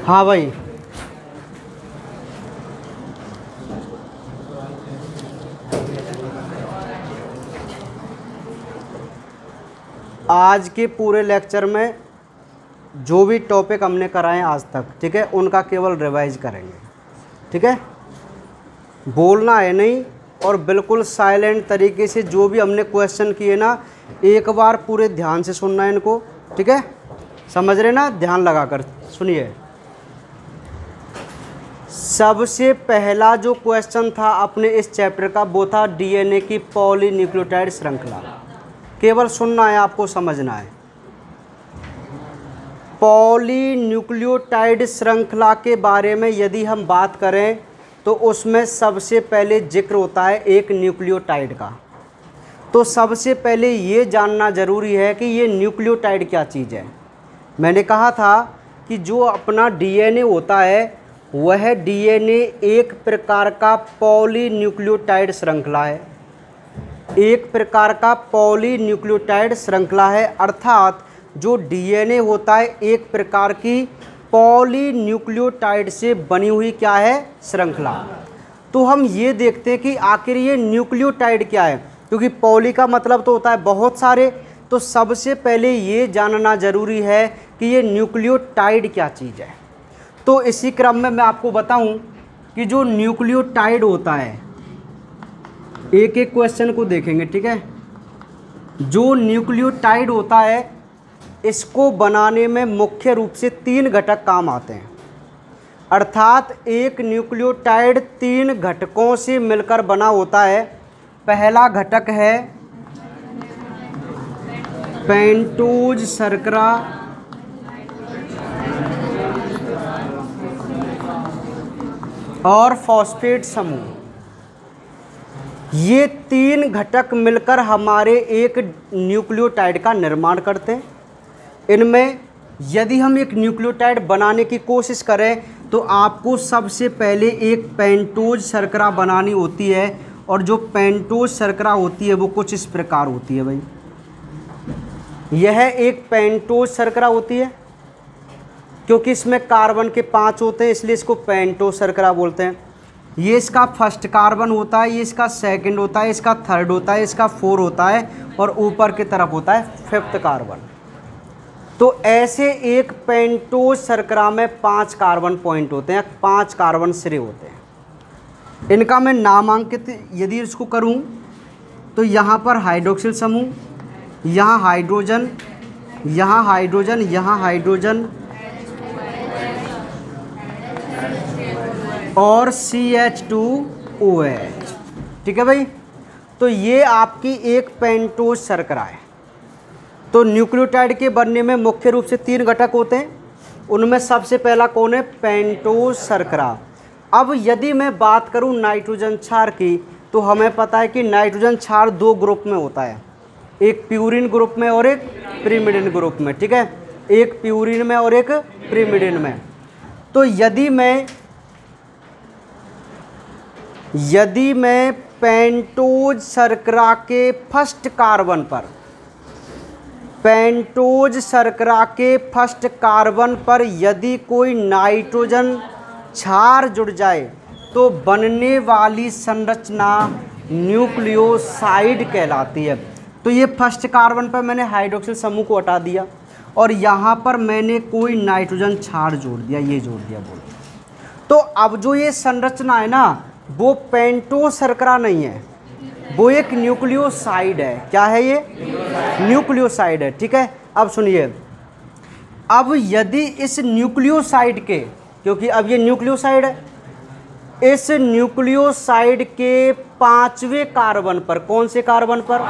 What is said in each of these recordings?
हाँ भाई, आज के पूरे लेक्चर में जो भी टॉपिक हमने कराए हैं आज तक, ठीक है, उनका केवल रिवाइज करेंगे, ठीक है। बोलना है नहीं, और बिल्कुल साइलेंट तरीके से जो भी हमने क्वेश्चन किए ना, एक बार पूरे ध्यान से सुनना है इनको, ठीक है। समझ रहे ना, ध्यान लगाकर सुनिए। सबसे पहला जो क्वेश्चन था अपने इस चैप्टर का, वो था डीएनए की पॉलीन्यूक्लियोटाइड श्रृंखला। केवल सुनना है, आपको समझना है। पॉलीन्यूक्लियोटाइड श्रृंखला के बारे में यदि हम बात करें तो उसमें सबसे पहले जिक्र होता है एक न्यूक्लियोटाइड का। तो सबसे पहले ये जानना ज़रूरी है कि ये न्यूक्लियोटाइड क्या चीज़ है। मैंने कहा था कि जो अपना डीएनए होता है वह डीएनए एक प्रकार का पॉलीन्यूक्लियोटाइड श्रृंखला है, एक प्रकार का पॉलीन्यूक्लियोटाइड श्रृंखला है। अर्थात जो डीएनए होता है एक प्रकार की पॉलीन्यूक्लियोटाइड से बनी हुई क्या है, श्रृंखला। तो हम ये देखते हैं कि आखिर ये न्यूक्लियोटाइड क्या है, क्योंकि पॉली का मतलब तो होता है बहुत सारे। तो सबसे पहले ये जानना ज़रूरी है कि ये न्यूक्लियोटाइड क्या चीज़ है। तो इसी क्रम में मैं आपको बताऊं कि जो न्यूक्लियोटाइड होता है, एक एक क्वेश्चन को देखेंगे, ठीक है। जो न्यूक्लियोटाइड होता है इसको बनाने में मुख्य रूप से 3 घटक काम आते हैं। अर्थात एक न्यूक्लियोटाइड 3 घटकों से मिलकर बना होता है। पहला घटक है पेंटोज शर्करा, और फॉस्फेट समूह। ये 3 घटक मिलकर हमारे एक न्यूक्लियोटाइड का निर्माण करते हैं। इनमें यदि हम एक न्यूक्लियोटाइड बनाने की कोशिश करें तो आपको सबसे पहले एक पेंटोज शर्करा बनानी होती है, और जो पेंटोज शर्करा होती है वो कुछ इस प्रकार होती है भाई। यह एक पेंटोज शर्करा होती है, क्योंकि इसमें कार्बन के 5 होते हैं इसलिए इसको पेंटोज शर्करा बोलते हैं। ये इसका फर्स्ट कार्बन होता है, ये इसका सेकंड होता है, इसका थर्ड होता है, इसका 4 होता है, और ऊपर की तरफ होता है 5th कार्बन। तो ऐसे एक पेंटोज शर्करा में 5 कार्बन पॉइंट होते हैं, 5 कार्बन सिरे होते हैं। इनका मैं नामांकित यदि इसको करूं तो यहाँ पर हाइड्रोक्सिल समूह, यहाँ हाइड्रोजन, यहाँ हाइड्रोजन, यहाँ हाइड्रोजन, और CH2OH, ठीक है भाई। तो ये आपकी एक पेंटोज शर्करा है। तो न्यूक्लियोटाइड के बनने में मुख्य रूप से 3 घटक होते हैं। उनमें सबसे पहला कौन है, पेंटोज शर्करा। अब यदि मैं बात करूं नाइट्रोजन क्षार की, तो हमें पता है कि नाइट्रोजन क्षार 2 ग्रुप में होता है, एक प्यूरिन ग्रुप में और एक प्रिमिडिन ग्रुप में, ठीक है। एक प्यूरिन में और एक प्रिमिडिन में। तो यदि मैं पेंटोज शर्करा के फर्स्ट कार्बन पर, पेंटोज शर्करा के फर्स्ट कार्बन पर यदि कोई नाइट्रोजन क्षार जुड़ जाए तो बनने वाली संरचना न्यूक्लियोसाइड कहलाती है। तो ये फर्स्ट कार्बन पर मैंने हाइड्रोक्सिल समूह को हटा दिया, और यहाँ पर मैंने कोई नाइट्रोजन क्षार जोड़ दिया, ये जोड़ दिया बोल। तो अब जो ये संरचना है ना, वो पेंटोज शर्करा नहीं है, वो एक न्यूक्लियोसाइड है। क्या है ये, न्यूक्लियोसाइड है, ठीक है। अब सुनिए, अब यदि इस न्यूक्लियोसाइड के, क्योंकि अब ये न्यूक्लियोसाइड है, इस न्यूक्लियोसाइड के 5वें कार्बन पर, कौन से कार्बन पर,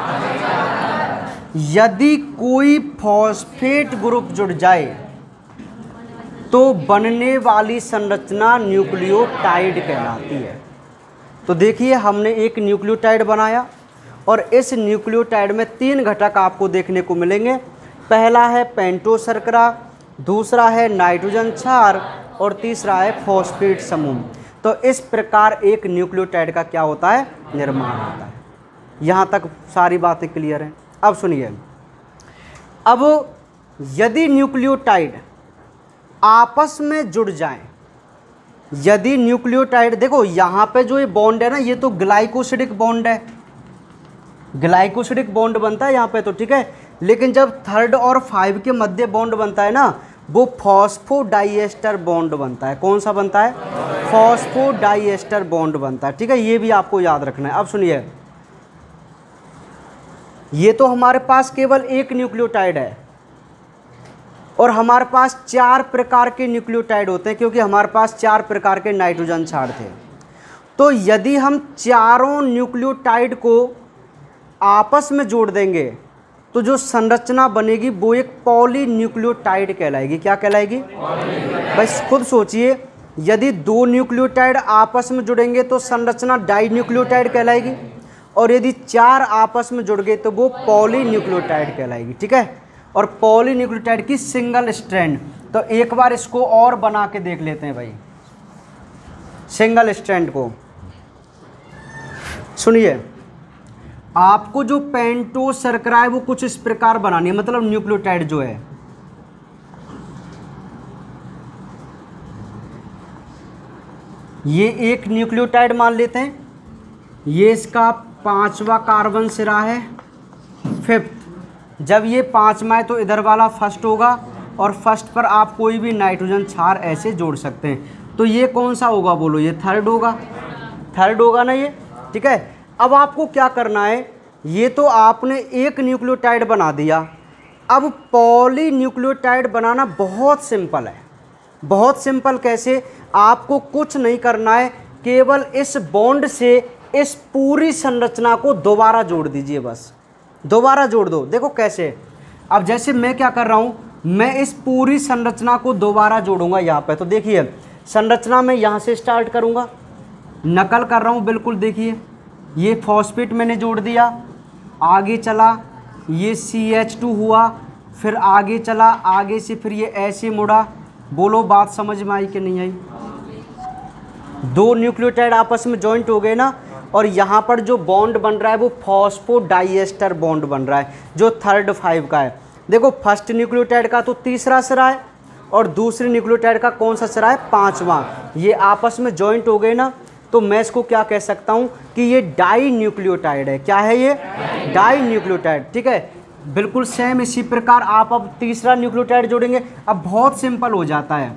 यदि कोई फॉस्फेट ग्रुप जुड़ जाए तो बनने वाली संरचना न्यूक्लियोटाइड कहलाती है। तो देखिए, हमने एक न्यूक्लियोटाइड बनाया, और इस न्यूक्लियोटाइड में 3 घटक आपको देखने को मिलेंगे। पहला है पेंटोज शर्करा, दूसरा है नाइट्रोजन क्षार, और तीसरा है फॉस्फेट समूह। तो इस प्रकार एक न्यूक्लियोटाइड का क्या होता है, निर्माण होता है। यहाँ तक सारी बातें क्लियर हैं। अब सुनिए, अब यदि न्यूक्लियोटाइड आपस में जुड़ जाएं, यदि न्यूक्लियोटाइड, देखो यहाँ पे जो ये बॉन्ड है ना, ये तो ग्लाइकोसिडिक बॉन्ड है, ग्लाइकोसिडिक बॉन्ड बनता है यहाँ पे तो, ठीक है। लेकिन जब 3 और 5 के मध्य बॉन्ड बनता है ना, वो फॉस्फोडाइएस्टर बॉन्ड बनता है। कौन सा बनता है? फॉस्फोडाइएस्टर बॉन्ड बनता है, ठीक है। ये भी आपको याद रखना है। अब सुनिए, ये तो हमारे पास केवल एक न्यूक्लियोटाइड है और हमारे पास 4 प्रकार के न्यूक्लियोटाइड होते हैं, क्योंकि हमारे पास 4 प्रकार के नाइट्रोजन क्षार थे। तो यदि हम चारों न्यूक्लियोटाइड को आपस में जोड़ देंगे तो जो संरचना बनेगी वो एक पॉलीन्यूक्लियोटाइड कहलाएगी। क्या कहलाएगी? बस खुद सोचिए, यदि 2 न्यूक्लियोटाइड आपस में जुड़ेंगे तो संरचना डाइन्यूक्लियोटाइड कहलाएगी, और यदि 4 आपस में जुड़ गए तो वो पॉलीन्यूक्लियोटाइड कहलाएगी, ठीक है। और पॉलीन्यूक्लियोटाइड की सिंगल स्ट्रैंड, तो एक बार इसको और बना के देख लेते हैं भाई, सिंगल स्ट्रैंड को। सुनिए, आपको जो पेंटो शर्करा है वो कुछ इस प्रकार बनानी है, मतलब न्यूक्लियोटाइड जो है, ये एक न्यूक्लियोटाइड मान लेते हैं, ये इसका 5वां कार्बन सिरा है, 5th। जब ये 5वां है तो इधर वाला फर्स्ट होगा, और फर्स्ट पर आप कोई भी नाइट्रोजन क्षार ऐसे जोड़ सकते हैं। तो ये कौन सा होगा बोलो? ये 3rd होगा, 3rd होगा ना ये, ठीक है। अब आपको क्या करना है, ये तो आपने एक न्यूक्लियोटाइड बना दिया, अब पॉलीन्यूक्लियोटाइड बनाना बहुत सिंपल है। बहुत सिंपल कैसे? आपको कुछ नहीं करना है, केवल इस बॉन्ड से इस पूरी संरचना को दोबारा जोड़ दीजिए, बस दोबारा जोड़ दो। देखो कैसे, अब जैसे मैं क्या कर रहा हूँ, मैं इस पूरी संरचना को दोबारा जोड़ूंगा यहाँ पे। तो देखिए, संरचना में यहाँ से स्टार्ट करूँगा, नकल कर रहा हूँ बिल्कुल। देखिए, ये फॉस्फेट मैंने जोड़ दिया, आगे चला ये CH2 हुआ, फिर आगे चला, आगे से फिर ये ऐसे मुड़ा। बोलो बात समझ में आई कि नहीं आई? 2 न्यूक्लियोटाइड आपस में जॉइंट हो गए ना, और यहाँ पर जो बॉन्ड बन रहा है वो फॉस्फोडाइएस्टर बॉन्ड बन रहा है, जो 3rd 5 का है। देखो, फर्स्ट न्यूक्लियोटाइड का तो 3रा सिरा है, और दूसरे न्यूक्लियोटाइड का कौन सा सिरा है? 5वां। ये आपस में जॉइंट हो गए ना, तो मैं इसको क्या कह सकता हूँ कि ये डाई न्यूक्लियोटाइड है। क्या है ये? डाई न्यूक्लियोटाइड, ठीक है। बिल्कुल सेम इसी प्रकार आप अब 3रा न्यूक्लियोटाइड जोड़ेंगे, अब बहुत सिंपल हो जाता है।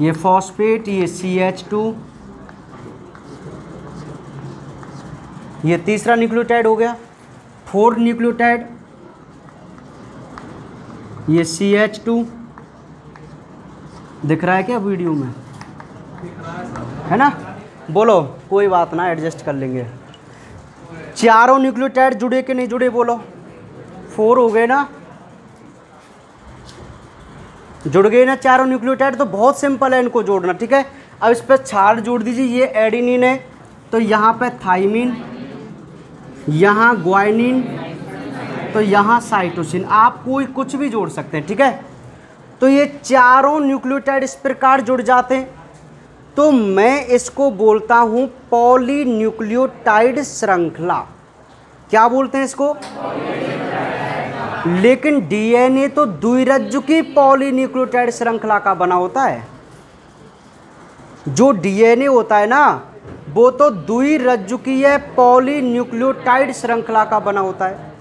ये फॉस्फेट, ये CH2, ये 3रा न्यूक्लियोटाइड हो गया। 4th न्यूक्लियोटाइड, ये CH2 दिख रहा है क्या वीडियो में? है ना? बोलो, कोई बात ना, एडजस्ट कर लेंगे। चारों न्यूक्लियोटाइड जुड़े कि नहीं जुड़े? बोलो। 4 हो गए ना, जुड़ गए ना चारों न्यूक्लियोटाइड। तो बहुत सिंपल है इनको जोड़ना, ठीक है। अब इस पर क्षार जोड़ दीजिए, ये एडेनिन है तो यहाँ पे थाइमिन, यहाँ ग्वाइनिन, तो यहाँ साइटोसिन। आप कोई कुछ भी जोड़ सकते हैं, ठीक है। तो ये चारों न्यूक्लियोटाइड इस प्रकार जुड़ जाते हैं, तो मैं इसको बोलता हूँ पॉलीन्यूक्लियोटाइड श्रृंखला। क्या बोलते हैं इसको? लेकिन DNA तो द्विरज्जुकी पॉलीन्यूक्लियोटाइड श्रृंखला का बना होता है। जो DNA होता है ना, वो तो द्विरज्जुकीय पॉलीन्यूक्लियोटाइड श्रृंखला का बना होता है।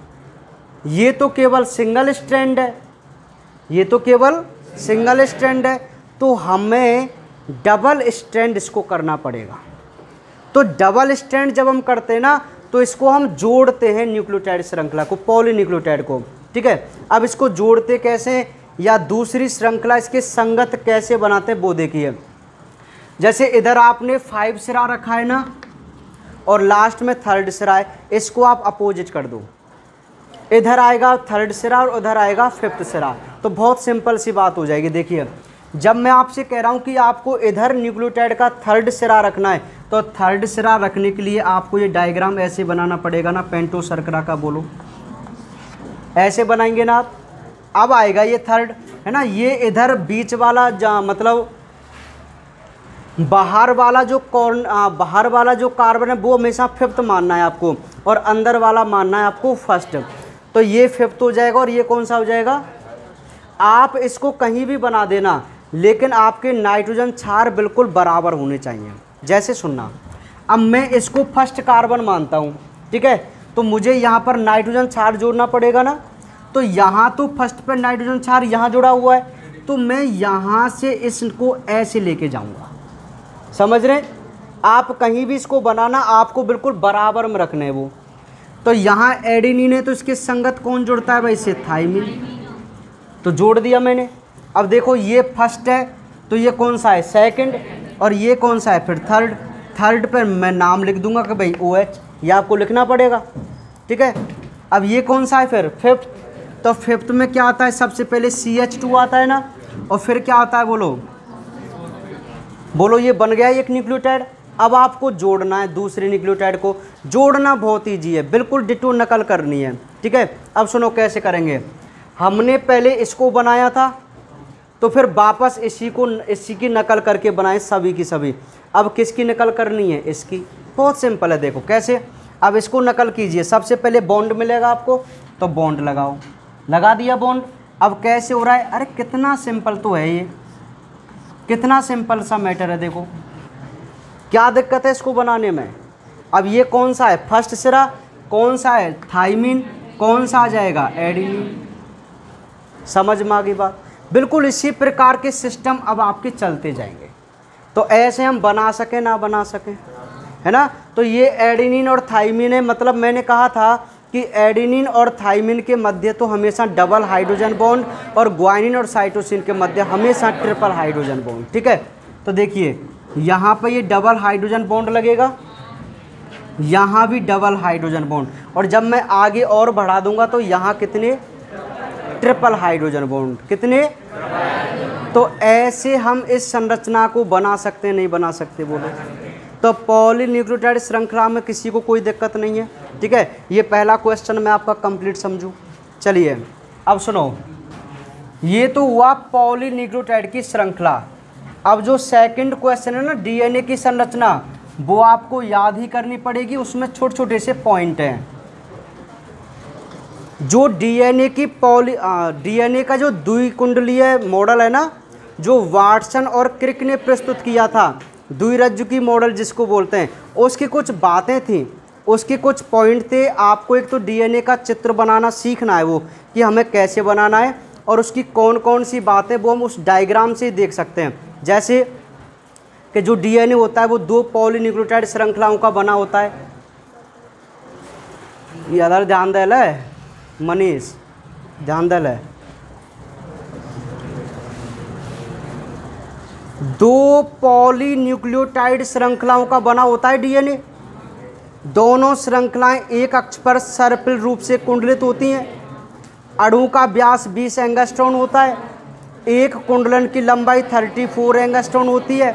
ये तो केवल सिंगल स्ट्रैंड है, ये तो केवल सिंगल स्ट्रैंड है, तो हमें डबल स्ट्रैंड इसको करना पड़ेगा। तो डबल स्ट्रैंड जब हम करते हैं ना, तो इसको हम जोड़ते हैं न्यूक्लियोटाइड श्रृंखला को, पॉलीन्यूक्लियोटाइड को, ठीक है। अब इसको जोड़ते कैसे, या दूसरी श्रृंखला इसके संगत कैसे बनाते हैं वो देखिए। जैसे इधर आपने 5 सिरा रखा है ना, और लास्ट में 3rd सिरा है, इसको आप अपोजिट कर दो। इधर आएगा 3rd सिरा और उधर आएगा 5th सिरा, तो बहुत सिंपल सी बात हो जाएगी। देखिए, जब मैं आपसे कह रहा हूँ कि आपको इधर न्यूक्लियोटाइड का 3rd सिरा रखना है, तो 3rd सिरा रखने के लिए आपको ये डायग्राम ऐसे बनाना पड़ेगा ना, पेंटो शर्करा का। बोलो, ऐसे बनाएंगे ना आप। अब आएगा ये 3rd, है ना। ये इधर बीच वाला मतलब बाहर वाला जो कार्बन है वो हमेशा 5th मानना है आपको, और अंदर वाला मानना है आपको 1st। तो ये 5th हो जाएगा, और ये कौन सा हो जाएगा? आप इसको कहीं भी बना देना, लेकिन आपके नाइट्रोजन क्षार बिल्कुल बराबर होने चाहिए। जैसे सुनना, अब मैं इसको फर्स्ट कार्बन मानता हूँ, ठीक है, तो मुझे यहाँ पर नाइट्रोजन क्षार जोड़ना पड़ेगा ना। तो यहाँ तो फर्स्ट पर नाइट्रोजन क्षार यहाँ जुड़ा हुआ है, तो मैं यहाँ से इसको ऐसे लेके जाऊँगा। समझ रहे? आप कहीं भी इसको बनाना, आपको बिल्कुल बराबर में रखना है वो। तो यहाँ एडेनिन है, तो इसके संगत कौन जुड़ता है भाई? इससे थाइमिन। तो जोड़ दिया मैंने। अब देखो ये फर्स्ट है, तो ये कौन सा है? सेकंड। और ये कौन सा है? फिर थर्ड। थर्ड पर मैं नाम लिख दूंगा कि भाई OH, ये आपको लिखना पड़ेगा, ठीक है। अब ये कौन सा है? फिर फिफ्थ। तो फिफ्थ में क्या आता है? सबसे पहले CH2 आता है ना, और फिर क्या आता है? बोलो बोलो। ये बन गया एक न्यूक्लियोटाइड। अब आपको जोड़ना है दूसरे न्यूक्लियोटाइड को। जोड़ना बहुत ईजी है, बिल्कुल डिटो नकल करनी है, ठीक है। अब सुनो कैसे करेंगे। हमने पहले इसको बनाया था, तो फिर वापस इसी की नकल करके बनाए सभी की सभी। अब किसकी नकल करनी है? इसकी। बहुत सिंपल है, देखो कैसे। अब इसको नकल कीजिए। सबसे पहले बॉन्ड मिलेगा आपको, तो बॉन्ड लगाओ। लगा दिया बॉन्ड। अब कैसे हो रहा है? अरे कितना सिंपल तो है ये, कितना सिंपल सा मैटर है। देखो क्या दिक्कत है इसको बनाने में। अब ये कौन सा है? फर्स्ट सिरा। कौन सा है? थाइमिन। कौन सा आ जाएगा? एडेनिन। समझ में आ गई बात? बिल्कुल इसी प्रकार के सिस्टम अब आपके चलते जाएंगे, तो ऐसे हम बना सके ना बना सके, है ना। तो ये एडेनिन और थाइमिन है। मतलब मैंने कहा था कि एडेनिन और थाइमिन के मध्य तो हमेशा डबल हाइड्रोजन बॉन्ड, और ग्वानिन और साइटोसिन के मध्य हमेशा ट्रिपल हाइड्रोजन बॉन्ड, ठीक है। तो देखिए यहाँ पर ये डबल हाइड्रोजन बॉन्ड लगेगा, यहाँ भी डबल हाइड्रोजन बॉन्ड, और जब मैं आगे और बढ़ा दूंगा तो यहाँ कितने? Triple hydrogen bond. कितने? तो ऐसे हम इस संरचना को बना सकते हैं, नहीं बना सकते? बोलो। तो पॉलीन्यूक्लियोटाइड श्रृंखला में किसी को कोई दिक्कत नहीं है, ठीक है। ये पहला क्वेश्चन मैं आपका कंप्लीट समझूं। चलिए अब सुनो, ये तो हुआ पॉलीन्यूक्लियोटाइड की श्रृंखला। अब जो सेकंड क्वेश्चन है ना, DNA की संरचना, वो आपको याद ही करनी पड़ेगी। उसमें छोटे छोटे से पॉइंट हैं। जो DNA का जो द्विकुंडलीय मॉडल है ना, जो वाटसन और क्रिक ने प्रस्तुत किया था, द्विरज्जुकी मॉडल जिसको बोलते हैं, उसकी कुछ बातें थी, उसके कुछ पॉइंट थे। आपको एक तो DNA का चित्र बनाना सीखना है, वो कि हमें कैसे बनाना है, और उसकी कौन कौन सी बातें वो हम उस डायग्राम से देख सकते हैं। जैसे कि जो DNA होता है वो 2 पॉलीन्यूक्लियोटाइड श्रृंखलाओं का बना होता है। यार ध्यान दे ले मनीष, ध्यान दे ले। 2 पॉलीन्यूक्लियोटाइड श्रृंखलाओं का बना होता है DNA। दोनों श्रृंखलाएं एक अक्ष पर सर्पिल रूप से कुंडलित होती हैं। अणु का व्यास 20 एंगस्ट्रॉन होता है। एक कुंडलन की लंबाई 34 एंगस्ट्रॉन होती है।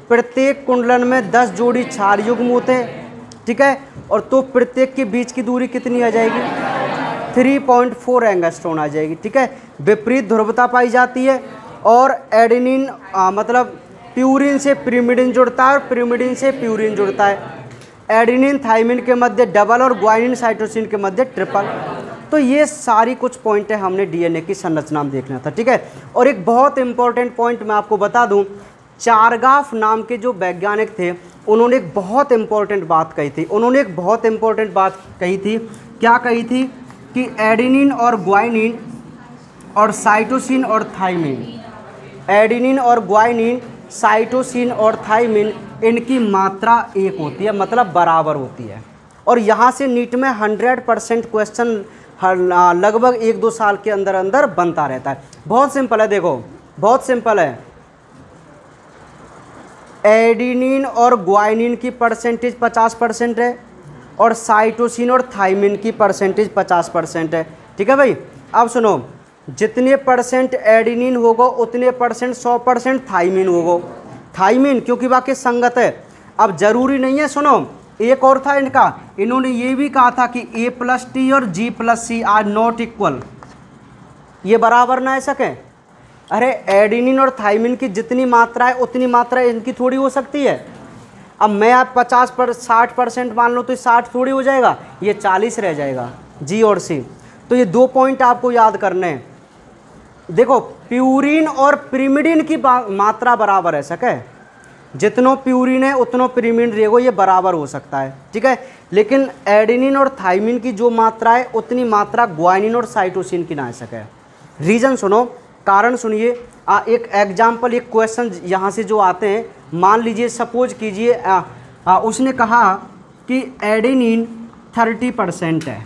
प्रत्येक कुंडलन में 10 जोड़ी क्षार युग्म होते हैं, ठीक है। और तो प्रत्येक के बीच की दूरी कितनी आ जाएगी? 3.4 एंगस्ट्रॉन आ जाएगी, ठीक है। विपरीत ध्रुवता पाई जाती है, और एडेनिन मतलब प्यूरिन से पिरिमिडिन जुड़ता है, और पिरिमिडिन से प्यूरिन जुड़ता है। एडेनिन थाइमिन के मध्य डबल, और ग्वानिन साइटोसिन के मध्य ट्रिपल। तो ये सारी कुछ पॉइंट है हमने DNA की संरचना में देखना था, ठीक है। और एक बहुत इंपॉर्टेंट पॉइंट मैं आपको बता दूं, चारगाफ नाम के जो वैज्ञानिक थे, उन्होंने एक बहुत इंपॉर्टेंट बात कही थी। उन्होंने एक बहुत इंपॉर्टेंट बात कही थी। क्या कही थी? कि एडेनिन और ग्वानिन और साइटोसिन और थाइमिन, एडेनिन और ग्वानिन, साइटोसिन और थाइमिन, इनकी मात्रा एक होती है, मतलब बराबर होती है। और यहाँ से नीट में 100% क्वेश्चन लगभग 1-2 साल के अंदर अंदर बनता रहता है। बहुत सिंपल है, देखो बहुत सिंपल है। एडेनिन और ग्वानिन की परसेंटेज 50% है, और साइटोसिन और थाइमिन की परसेंटेज 50% है, ठीक है भाई। अब सुनो, जितने परसेंट एडेनिन होगा उतने परसेंट 100% थाइमिन होगा। थाइमिन क्योंकि बाकी संगत है। अब जरूरी नहीं है, सुनो एक और था इनका, इन्होंने ये भी कहा था कि A+T और G+C आर नॉट इक्वल, ये बराबर ना सके। अरे एडेनिन और थाइमिन की जितनी मात्रा है उतनी मात्रा इनकी थोड़ी हो सकती है। अब मैं आप 60% मान लो तो 60 थोड़ी हो जाएगा, ये 40 रह जाएगा, G और C। तो ये 2 पॉइंट आपको याद करने हैं। देखो प्यूरिन और पिरिमिडिन की मात्रा बराबर है सके, जितनो प्यूरिन है उतनो पिरिमिडिन रहेगा, ये बराबर हो सकता है, ठीक है। लेकिन एडेनिन और थाइमिन की जो मात्रा है उतनी मात्रा ग्वानिन और साइटोसिन की ना सके। रीज़न सुनो, कारण सुनिए। एक एग्जाम्पल, एक क्वेश्चन यहाँ से जो आते हैं, मान लीजिए सपोज कीजिए उसने कहा कि एडेनिन 30% है।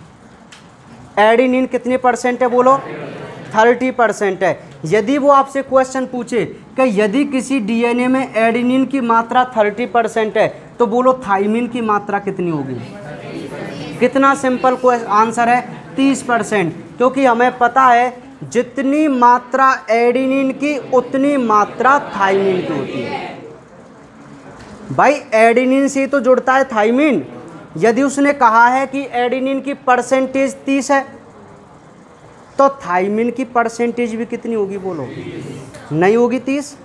एडेनिन कितने परसेंट है बोलो? 30% है। यदि वो आपसे क्वेश्चन पूछे कि यदि किसी डीएनए में एडेनिन की मात्रा 30% है तो बोलो थाइमिन की मात्रा कितनी होगी? कितना सिंपल आंसर है, 30%। क्योंकि हमें पता है जितनी मात्रा एडेनिन की उतनी मात्रा थाइमिन की होती है। भाई एडेनिन से तो जुड़ता है थाइमिन। यदि उसने कहा है कि एडेनिन की परसेंटेज 30 है तो थाइमिन की परसेंटेज भी कितनी होगी बोलो? नहीं होगी 30।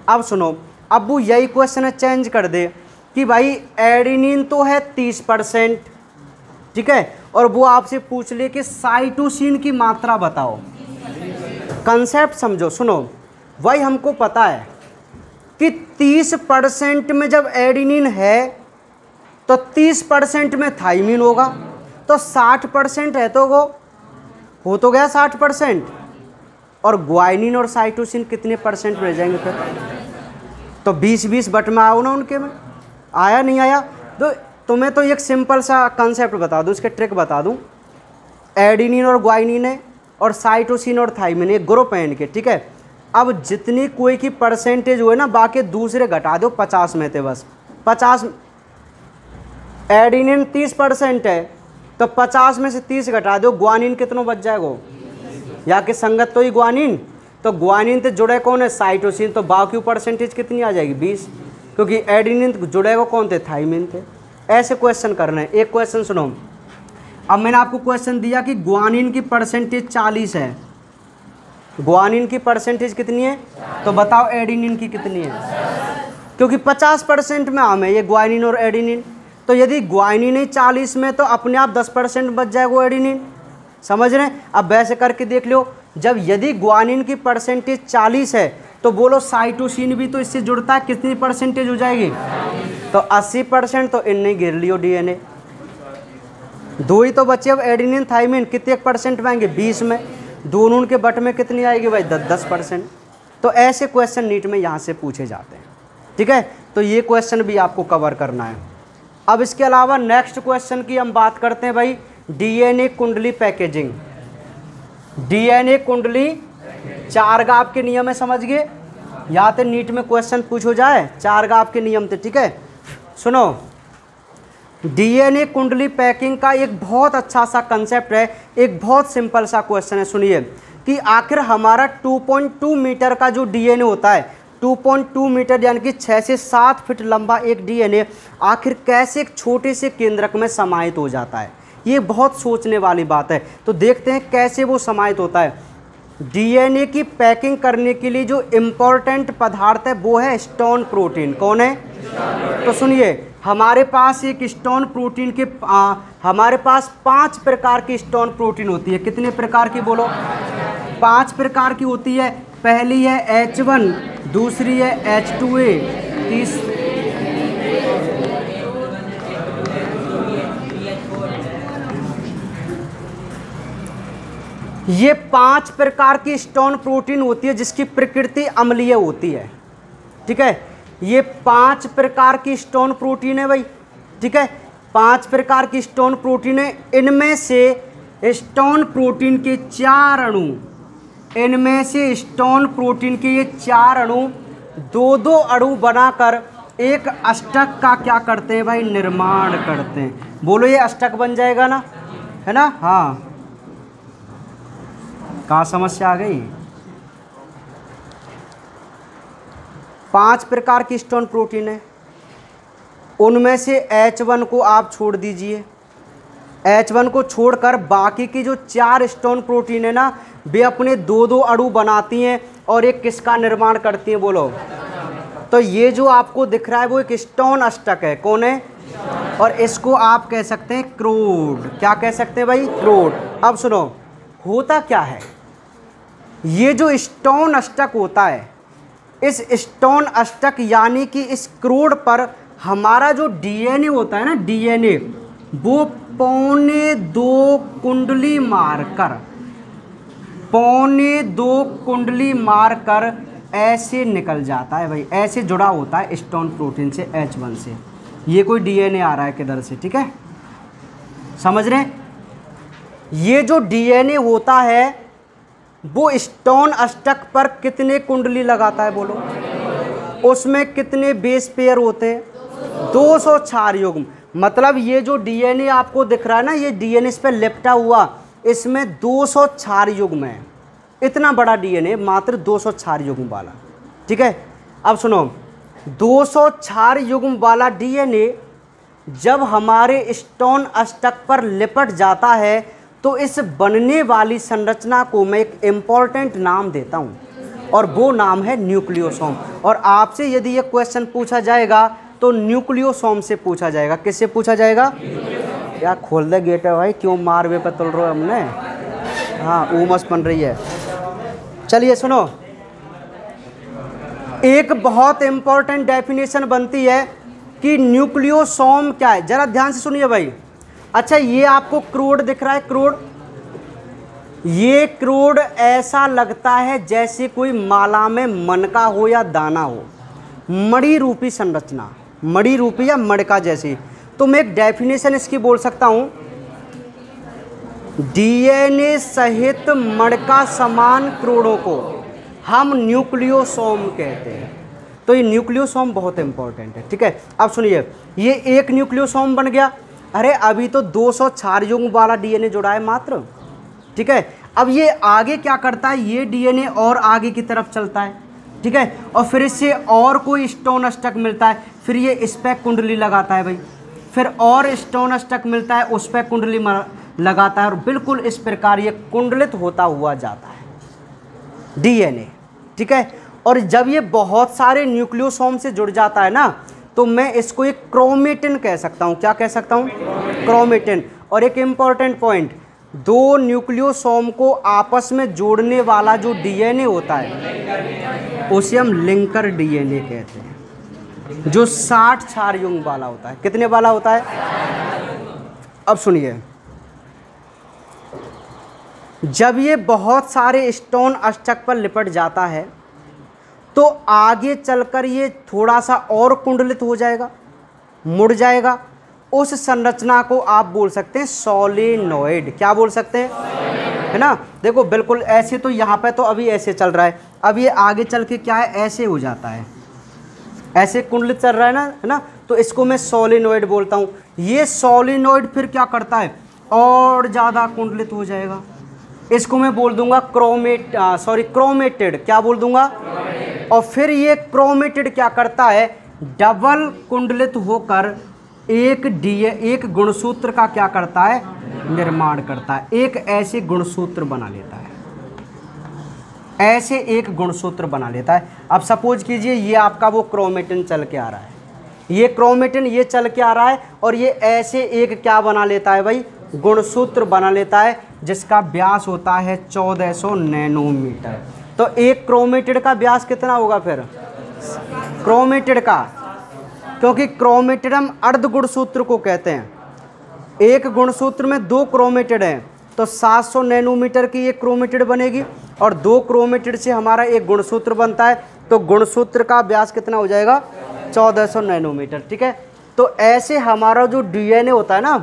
अब सुनो, अब वो यही क्वेश्चन चेंज कर दे कि भाई एडेनिन तो है 30%, ठीक है, और वो आपसे पूछ ले कि साइटोसिन की मात्रा बताओ। कंसेप्ट समझो, सुनो, भाई हमको पता है कि 30% में जब एडेनिन है तो 30% में थाइमिन होगा, तो 60% है तो वो हो तो गया 60%। और ग्वाइनिन और साइटोसिन कितने परसेंट रह जाएंगे फिर? तो 20-20 बट में आओ ना उनके में, आया नहीं आया? तो तुम्हें तो एक सिंपल सा कंसेप्ट बता दूँ, इसके ट्रिक बता दूँ। एडेनिन और ग्वाइनिन है और साइटोसिन और थाइमिन एक ग्रुप है इनके, ठीक है। अब जितनी कोई की परसेंटेज हुए ना, बाकी दूसरे घटा दो 50 में थे बस। 50 एडेनिन 30% है तो 50 में से 30 घटा दो, ग्वानिन कितनों बच जाएगा? या कि संगत तो ही ग्वानिन, तो ग्वानिन से जुड़े कौन है? साइटोसिन, तो बाकी परसेंटेज कितनी आ जाएगी? 20, क्योंकि एडेनिन जुड़ेगा कौन थे? थाइमिन थे। ऐसे क्वेश्चन करना है। एक क्वेश्चन सुनो, अब मैंने आपको क्वेश्चन दिया कि ग्वानिन की परसेंटेज 40 है, ग्वानिन की परसेंटेज कितनी है? तो बताओ एडेनिन की कितनी है? क्योंकि 50% में आम है ये ग्वानिन और एडेनिन, तो यदि ग्वानिन ही 40 में तो अपने आप 10% बच जाएगा एडेनिन। समझ रहे हैं? अब वैसे करके देख लो, जब यदि ग्वानिन की परसेंटेज 40 है तो बोलो साइटोसिन भी तो इससे जुड़ता है, कितनी परसेंटेज हो जाएगी? तो 80%। तो इनने गिर लियो डीएनए, दो ही तो बचे अब एडेनिन थाइमिन, कितने परसेंट में आएंगे? 20 में। दोनों के बट में कितनी आएगी भाई? 10%। तो ऐसे क्वेश्चन नीट में यहाँ से पूछे जाते हैं, ठीक है। तो ये क्वेश्चन भी आपको कवर करना है। अब इसके अलावा नेक्स्ट क्वेश्चन की हम बात करते हैं भाई, डीएनए कुंडली पैकेजिंग। डीएनए कुंडली 4 गाव के नियम है, समझ गए? यहाँ पे नीट में क्वेश्चन पूछो जाए 4 गाव के नियम थे, ठीक है। सुनो, डीएनए कुंडली पैकिंग का एक बहुत अच्छा सा कंसेप्ट है, एक बहुत सिंपल सा क्वेश्चन है। सुनिए कि आखिर हमारा 2.2 मीटर का जो डीएनए होता है, 2.2 मीटर यानी कि 6 से 7 फीट लंबा एक डीएनए आखिर कैसे एक छोटे से केंद्रक में समाहित हो जाता है? ये बहुत सोचने वाली बात है। तो देखते हैं कैसे वो समाहित होता है। डीएनए की पैकिंग करने के लिए जो इम्पोर्टेंट पदार्थ है वो है स्टोन प्रोटीन। कौन है? तो सुनिए, हमारे पास एक स्टोन प्रोटीन के हमारे पास 5 प्रकार की स्टोन प्रोटीन होती है। कितने प्रकार की बोलो? 5 प्रकार की होती है। पहली है H1, दूसरी है H2A, ये 5 प्रकार की स्टोन प्रोटीन होती है जिसकी प्रकृति अम्लीय होती है, ठीक है। ये 5 प्रकार की स्टोन प्रोटीन है भाई, ठीक है। 5 प्रकार की स्टोन प्रोटीन है। इनमें से स्टोन प्रोटीन के 4 अणु, इनमें से स्टोन प्रोटीन के ये 4 अणु 2-2 अणु बनाकर एक अष्टक का क्या करते हैं भाई? निर्माण करते हैं। बोलो ये अष्टक बन जाएगा ना, है ना? हाँ, कहाँ समस्या आ गई? 5 प्रकार की स्टोन प्रोटीन है, उनमें से H1 को आप छोड़ दीजिए। H1 को छोड़कर बाकी की जो 4 स्टोन प्रोटीन है ना, वे अपने 2-2 अणु बनाती हैं और एक किसका निर्माण करती हैं बोलो? तो ये जो आपको दिख रहा है वो एक स्टोन अष्टक है। कौन है? और इसको आप कह सकते हैं क्रोड। क्या कह सकते हैं भाई? क्रोड। अब सुनो, होता क्या है ये जो स्टोन अष्टक होता है, इस स्टोन अष्टक यानी कि इस क्रोड पर हमारा जो डीएनए होता है ना, डीएनए वो पौने 2 कुंडली मारकर, पौने 2 कुंडली मारकर ऐसे निकल जाता है भाई, ऐसे जुड़ा होता है स्टोन प्रोटीन से H1 से। ये कोई डीएनए आ रहा है किधर से, ठीक है, समझ रहे हैं। ये जो डीएनए होता है वो स्टोन अष्टक पर कितने कुंडली लगाता है बोलो, उसमें कितने बेस पेयर होते हैं, 200 क्षार युग्म। मतलब ये जो डीएनए आपको दिख रहा है ना, ये डीएनए इस पर लिपटा हुआ, इसमें 200 क्षार युग्म है। इतना बड़ा डीएनए मात्र 200 क्षार युग्म वाला, ठीक है। अब सुनो, 200 क्षार युग्म वाला डीएनए जब हमारे स्टोन अष्टक पर लिपट जाता है तो इस बनने वाली संरचना को मैं एक इम्पॉर्टेंट नाम देता हूँ, और वो नाम है न्यूक्लियोसोम। और आपसे यदि ये क्वेश्चन पूछा जाएगा तो न्यूक्लियोसोम से पूछा जाएगा। किससे पूछा जाएगा? क्या खोल दे गेट है भाई, क्यों मार वे पर तुल रहे हो हमने, हाँ उमस बन रही है। चलिए सुनो, एक बहुत इंपॉर्टेंट डेफिनेशन बनती है कि न्यूक्लियोसोम क्या है। जरा ध्यान से सुनिए भाई। अच्छा, ये आपको क्रोड दिख रहा है, क्रोड, ये क्रोड ऐसा लगता है जैसे कोई माला में मनका हो या दाना हो, मणि रूपी संरचना, मणि रूपी या मणका जैसी। तो मैं एक डेफिनेशन इसकी बोल सकता हूं, डीएनए सहित मणका समान क्रोडों को हम न्यूक्लियोसोम कहते हैं। तो ये न्यूक्लियोसोम बहुत इंपॉर्टेंट है, ठीक है। अब सुनिए, ये एक न्यूक्लियोसोम बन गया। अरे अभी तो 200 क्षार युग्म वाला डीएनए जुड़ा है मात्र, ठीक है। अब ये आगे क्या करता है, ये डीएनए और आगे की तरफ चलता है, ठीक है, और फिर इससे और कोई स्टोन अष्टक मिलता है, फिर ये इस पर कुंडली लगाता है भाई, फिर और स्टोन अष्टक मिलता है, उस पर कुंडली लगाता है, और बिल्कुल इस प्रकार ये कुंडलित होता हुआ जाता है डीएनए, ठीक है। और जब ये बहुत सारे न्यूक्लियोसोम से जुड़ जाता है ना, तो मैं इसको एक क्रोमेटिन कह सकता हूँ। क्या कह सकता हूँ? क्रोमेटिन। और एक इम्पॉर्टेंट पॉइंट, 2 न्यूक्लियोसोम को आपस में जोड़ने वाला जो डीएनए होता है उसे हम लिंकर डीएनए कहते हैं, जो 60 क्षार युग्म वाला होता है। कितने वाला होता है? अब सुनिए, जब ये बहुत सारे स्टोन अष्टक पर लिपट जाता है तो आगे चलकर ये थोड़ा सा और कुंडलित हो जाएगा, मुड़ जाएगा। उस संरचना को आप बोल सकते हैं सोलेनोइड। क्या बोल सकते हैं? है ना। देखो बिल्कुल ऐसे, तो यहाँ पे तो अभी ऐसे चल रहा है, अब ये आगे चल के क्या है, ऐसे हो जाता है, ऐसे कुंडलित चल रहा है ना, है ना। तो इसको मैं सोलेनोइड बोलता हूँ। ये सोलेनोइड फिर क्या करता है, और ज़्यादा कुंडलित हो जाएगा। इसको मैं बोल दूंगा क्रोमेटेड। क्या बोल दूंगा? और फिर ये क्रोमेटेड क्या करता है, डबल कुंडलित होकर एक गुणसूत्र का क्या करता है, निर्माण करता है। एक ऐसे गुणसूत्र बना लेता है, ऐसे एक गुणसूत्र बना लेता है। अब सपोज कीजिए ये आपका वो क्रोमेटिन चल के आ रहा है, ये क्रोमेटिन ये चल के आ रहा है, और ये ऐसे एक क्या बना लेता है भाई, गुणसूत्र बना लेता है, जिसका व्यास होता है 1400 नैनोमीटर। तो एक क्रोमेटिड का व्यास कितना होगा फिर, क्रोमेटिड का, क्योंकि क्रोमेटिड हम अर्ध गुणसूत्र को कहते हैं। एक गुणसूत्र में 2 क्रोमेटिड हैं, तो 700 नैनोमीटर की एक क्रोमेटिड बनेगी, और 2 क्रोमेटिड से हमारा एक गुणसूत्र बनता है, तो गुणसूत्र का व्यास कितना हो जाएगा, 1400 नैनोमीटर, ठीक है। तो ऐसे हमारा जो डीएनए होता है ना,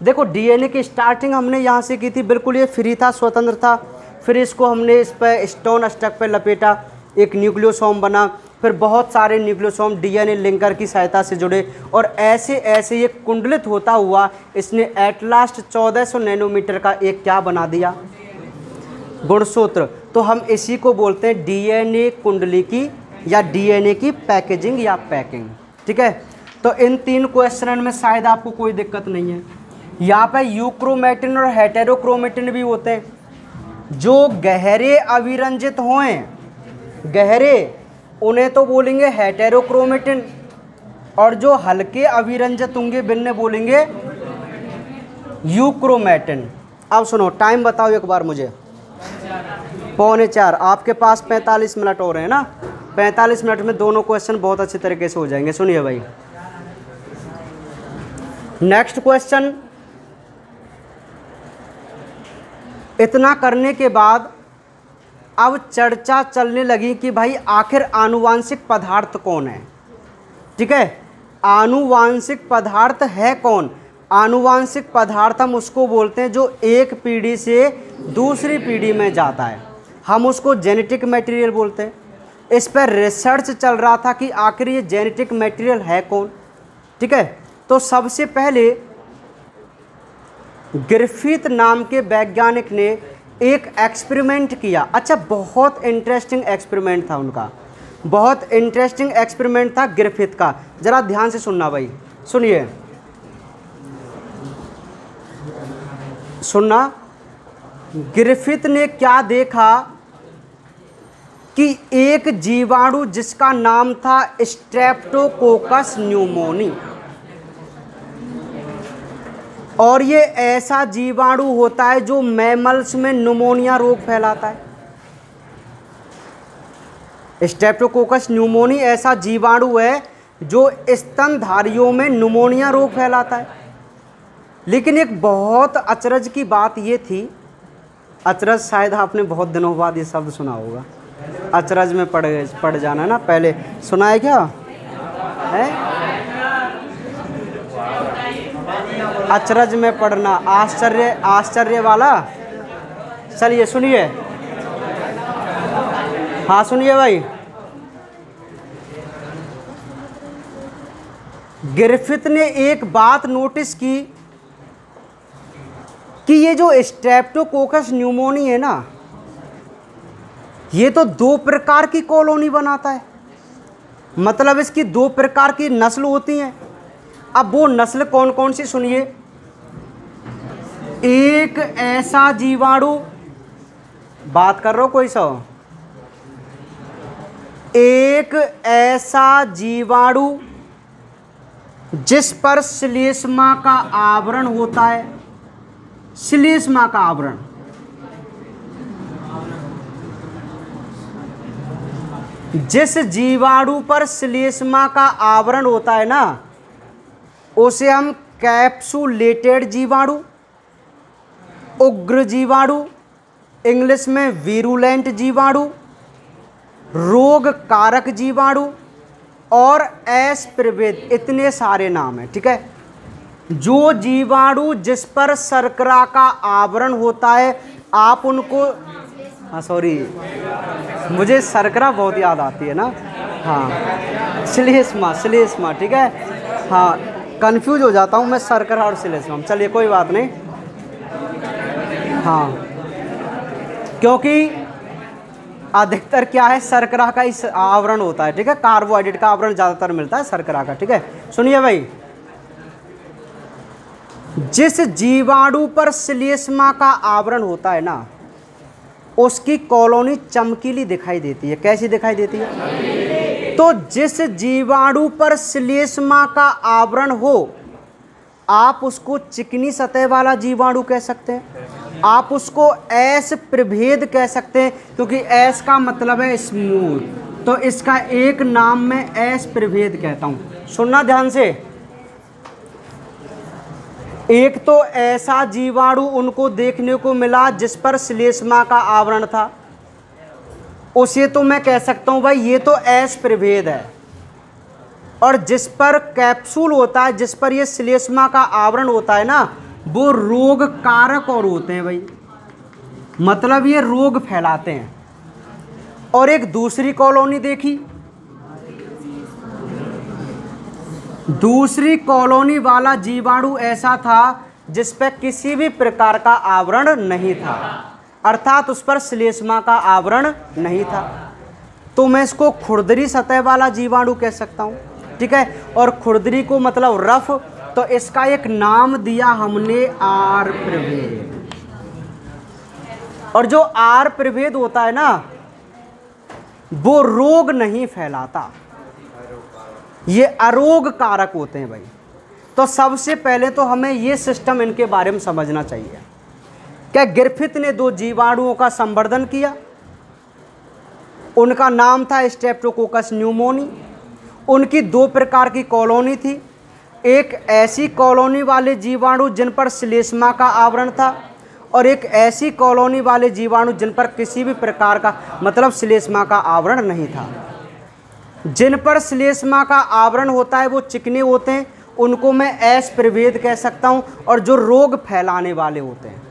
देखो डीएनए की स्टार्टिंग हमने यहाँ से की थी, बिल्कुल ये फ्री था, स्वतंत्र था। फिर इसको हमने इस पर स्टोन अष्टक पर लपेटा, एक न्यूक्लियोसोम बना, फिर बहुत सारे न्यूक्लियोसोम डीएनए लिंकर की सहायता से जुड़े, और ऐसे ऐसे ये कुंडलित होता हुआ इसने एट लास्ट 1400 नैनोमीटर का एक क्या बना दिया, गुणसूत्र। तो हम इसी को बोलते हैं डीएनए कुंडली की या डीएनए की पैकेजिंग या पैकिंग, ठीक है। तो इन 3 क्वेश्चन में शायद आपको कोई दिक्कत नहीं है। यहाँ पे यूक्रोमेटिन और हेटेरोक्रोमेटिन भी होते हैं। जो गहरे अविरंजित हों, गहरे, उन्हें तो बोलेंगे हेटेरोक्रोमेटिन, और जो हल्के अविरंजित होंगे बिन्ने बोलेंगे यूक्रोमेटिन। अब सुनो, टाइम बताओ एक बार मुझे, 3:45। आपके पास 45 मिनट और हैं ना, 45 मिनट में दोनों क्वेश्चन बहुत अच्छे तरीके से हो जाएंगे। सुनिए भाई, नेक्स्ट क्वेश्चन। इतना करने के बाद अब चर्चा चलने लगी कि भाई आखिर आनुवांशिक पदार्थ कौन है। ठीक है, आनुवांशिक पदार्थ है कौन? आनुवांशिक पदार्थ हम उसको बोलते हैं जो एक पीढ़ी से दूसरी पीढ़ी में जाता है, हम उसको जेनेटिक मटेरियल बोलते हैं। इस पर रिसर्च चल रहा था कि आखिर ये जेनेटिक मटेरियल है कौन। ठीक है, तो सबसे पहले ग्रिफिथ नाम के वैज्ञानिक ने एक एक्सपेरिमेंट किया। अच्छा, बहुत इंटरेस्टिंग एक्सपेरिमेंट था उनका, बहुत इंटरेस्टिंग एक्सपेरिमेंट था ग्रिफिथ का। ज़रा ध्यान से सुनना भाई, सुनिए, सुनना। ग्रिफिथ ने क्या देखा कि एक जीवाणु जिसका नाम था स्ट्रेप्टोकोकस न्यूमोनी, और ये ऐसा जीवाणु होता है जो मैमल्स में न्यूमोनिया रोग फैलाता है। स्ट्रेप्टोकोकस न्यूमोनी ऐसा जीवाणु है जो स्तनधारियों में न्यूमोनिया रोग फैलाता है। लेकिन एक बहुत अचरज की बात ये थी, अचरज शायद आपने बहुत दिनों बाद ये शब्द सुना होगा, अचरज में पड़ जाना ना, पहले सुना है क्या है? अचरज में पड़ना, आश्चर्य, आश्चर्य वाला। चलिए सुनिए, हाँ सुनिए भाई। ग्रिफिथ ने एक बात नोटिस की कि ये जो स्ट्रेप्टोकोकस न्यूमोनी है ना, ये तो 2 प्रकार की कॉलोनी बनाता है, मतलब इसकी 2 प्रकार की नस्ल होती हैं। अब वो नस्ल कौन कौन सी सुनिए। एक ऐसा जीवाणु, बात कर रहा हो कोई सा, एक ऐसा जीवाणु जिस पर श्लेष्मा का आवरण होता है, श्लेष्मा का आवरण। जिस जीवाणु पर श्लेष्मा का आवरण होता है ना, उसे हम कैप्सुलेटेड जीवाणु, उग्र जीवाणु, इंग्लिश में वीरुलेंट जीवाणु, रोग कारक जीवाणु और एस प्रभेद, इतने सारे नाम हैं। ठीक है, जो जीवाणु जिस पर शर्करा का आवरण होता है, आप उनको, हाँ सॉरी, मुझे शर्करा बहुत याद आती है ना, हाँ श्लेष्मा, श्लेष्मा। ठीक है, हाँ कंफ्यूज हो जाता हूँ मैं शर्करा और श्लेष्मा। चलिए कोई बात नहीं, हाँ क्योंकि अधिकतर क्या है, शर्करा का इस आवरण होता है। ठीक है, कार्बोहाइड्रेट का आवरण ज़्यादातर मिलता है शर्करा का। ठीक है, सुनिए भाई, जिस जीवाणु पर श्लेष्मा का आवरण होता है ना, उसकी कॉलोनी चमकीली दिखाई देती है। कैसी दिखाई देती है? तो जिस जीवाणु पर श्लेष्मा का आवरण हो, आप उसको चिकनी सतह वाला जीवाणु कह सकते हैं, आप उसको एस प्रभेद कह सकते हैं, क्योंकि एस का मतलब है स्मूथ, तो इसका एक नाम मैं एस प्रभेद कहता हूं। सुनना ध्यान से, एक तो ऐसा जीवाणु उनको देखने को मिला जिस पर श्लेष्मा का आवरण था, उसे तो मैं कह सकता हूं भाई ये तो एस प्रभेद है। और जिस पर कैप्सूल होता है, जिस पर ये श्लेष्मा का आवरण होता है ना, वो रोग कारक और होते हैं भाई, मतलब ये रोग फैलाते हैं। और एक दूसरी कॉलोनी देखी, दूसरी कॉलोनी वाला जीवाणु ऐसा था जिस पर किसी भी प्रकार का आवरण नहीं था, अर्थात उस पर श्लेष्मा का आवरण नहीं था, तो मैं इसको खुरदरी सतह वाला जीवाणु कह सकता हूँ। ठीक है, और खुरदरी को मतलब रफ, तो इसका एक नाम दिया हमने आर प्रभेद। और जो आर प्रभेद होता है ना, वो रोग नहीं फैलाता, ये अरोग कारक होते हैं भाई। तो सबसे पहले तो हमें ये सिस्टम इनके बारे में समझना चाहिए। क्या ग्रिफिथ ने 2 जीवाणुओं का संवर्धन किया, उनका नाम था स्ट्रेप्टोकोकस न्यूमोनी। उनकी 2 प्रकार की कॉलोनी थी, एक ऐसी कॉलोनी वाले जीवाणु जिन पर श्लेष्मा का आवरण था, और एक ऐसी कॉलोनी वाले जीवाणु जिन पर किसी भी प्रकार का मतलब श्लेष्मा का आवरण नहीं था। जिन पर श्लेष्मा का आवरण होता है वो चिकने होते हैं, उनको मैं एस प्रभेद कह सकता हूँ, और जो रोग फैलाने वाले होते हैं।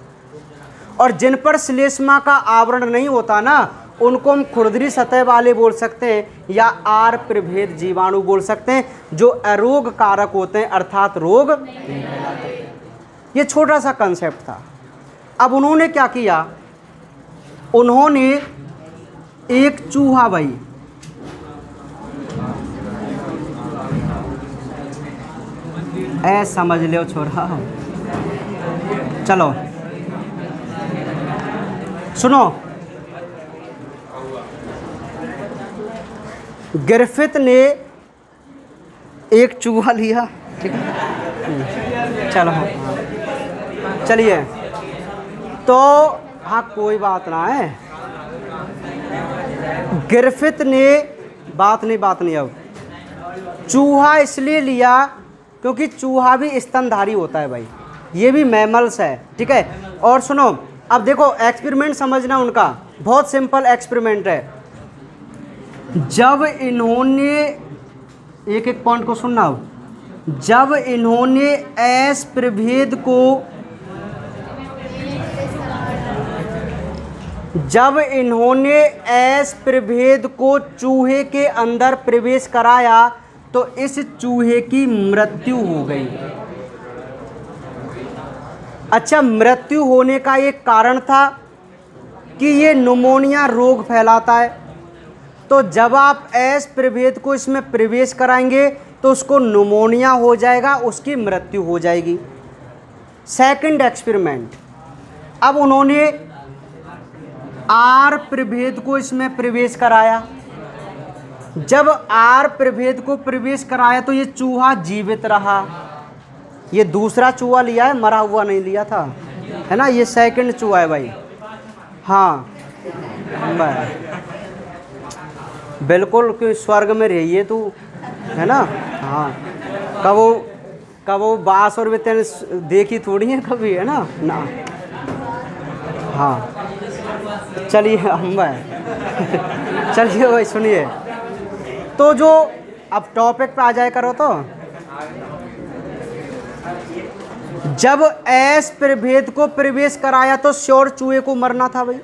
और जिन पर श्लेष्मा का आवरण नहीं होता ना, उनको हम खुरदरी सतह वाले बोल सकते हैं, या आर प्रभेद जीवाणु बोल सकते हैं, जो अरोग कारक होते हैं, अर्थात रोग नहीं फैलाते। ये छोटा सा कंसेप्ट था। अब उन्होंने क्या किया, उन्होंने एक चूहा भाई समझ लो छोरा, चलो सुनो। ग्रिफिथ ने एक चूहा लिया, ठीक है, चलो चलिए, तो हाँ कोई बात ना है। ग्रिफिथ ने बात नहीं अब चूहा इसलिए लिया क्योंकि चूहा भी स्तनधारी होता है भाई, ये भी मैमल्स है, ठीक है। और सुनो, अब देखो एक्सपेरिमेंट समझना उनका, बहुत सिंपल एक्सपेरिमेंट है। जब इन्होंने एक एक पॉइंट को सुनना, जब इन्होंने एस प्रभेद को चूहे के अंदर प्रवेश कराया तो इस चूहे की मृत्यु हो गई। अच्छा, मृत्यु होने का एक कारण था कि ये न्यूमोनिया रोग फैलाता है, तो जब आप एस प्रभेद को इसमें प्रवेश कराएंगे तो उसको न्यूमोनिया हो जाएगा, उसकी मृत्यु हो जाएगी। सेकंड एक्सपेरिमेंट, अब उन्होंने आर प्रभेद को इसमें प्रवेश कराया। जब आर प्रभेद को प्रवेश कराया तो ये चूहा जीवित रहा। ये दूसरा चूहा लिया है, मरा हुआ नहीं लिया था, है ना, ये सेकंड चूहा है भाई। हाँ बिल्कुल, क्यों स्वर्ग में रहिए तू, है ना। हाँ, कबो बास और वेतन देखी थोड़ी है कभी, है ना ना। हाँ चलिए हम चलिए भाई सुनिए, तो जो अब टॉपिक पे आ जाए करो, तो जब एस प्रभेद को प्रवेश कराया तो श्योर चूहे को मरना था भाई,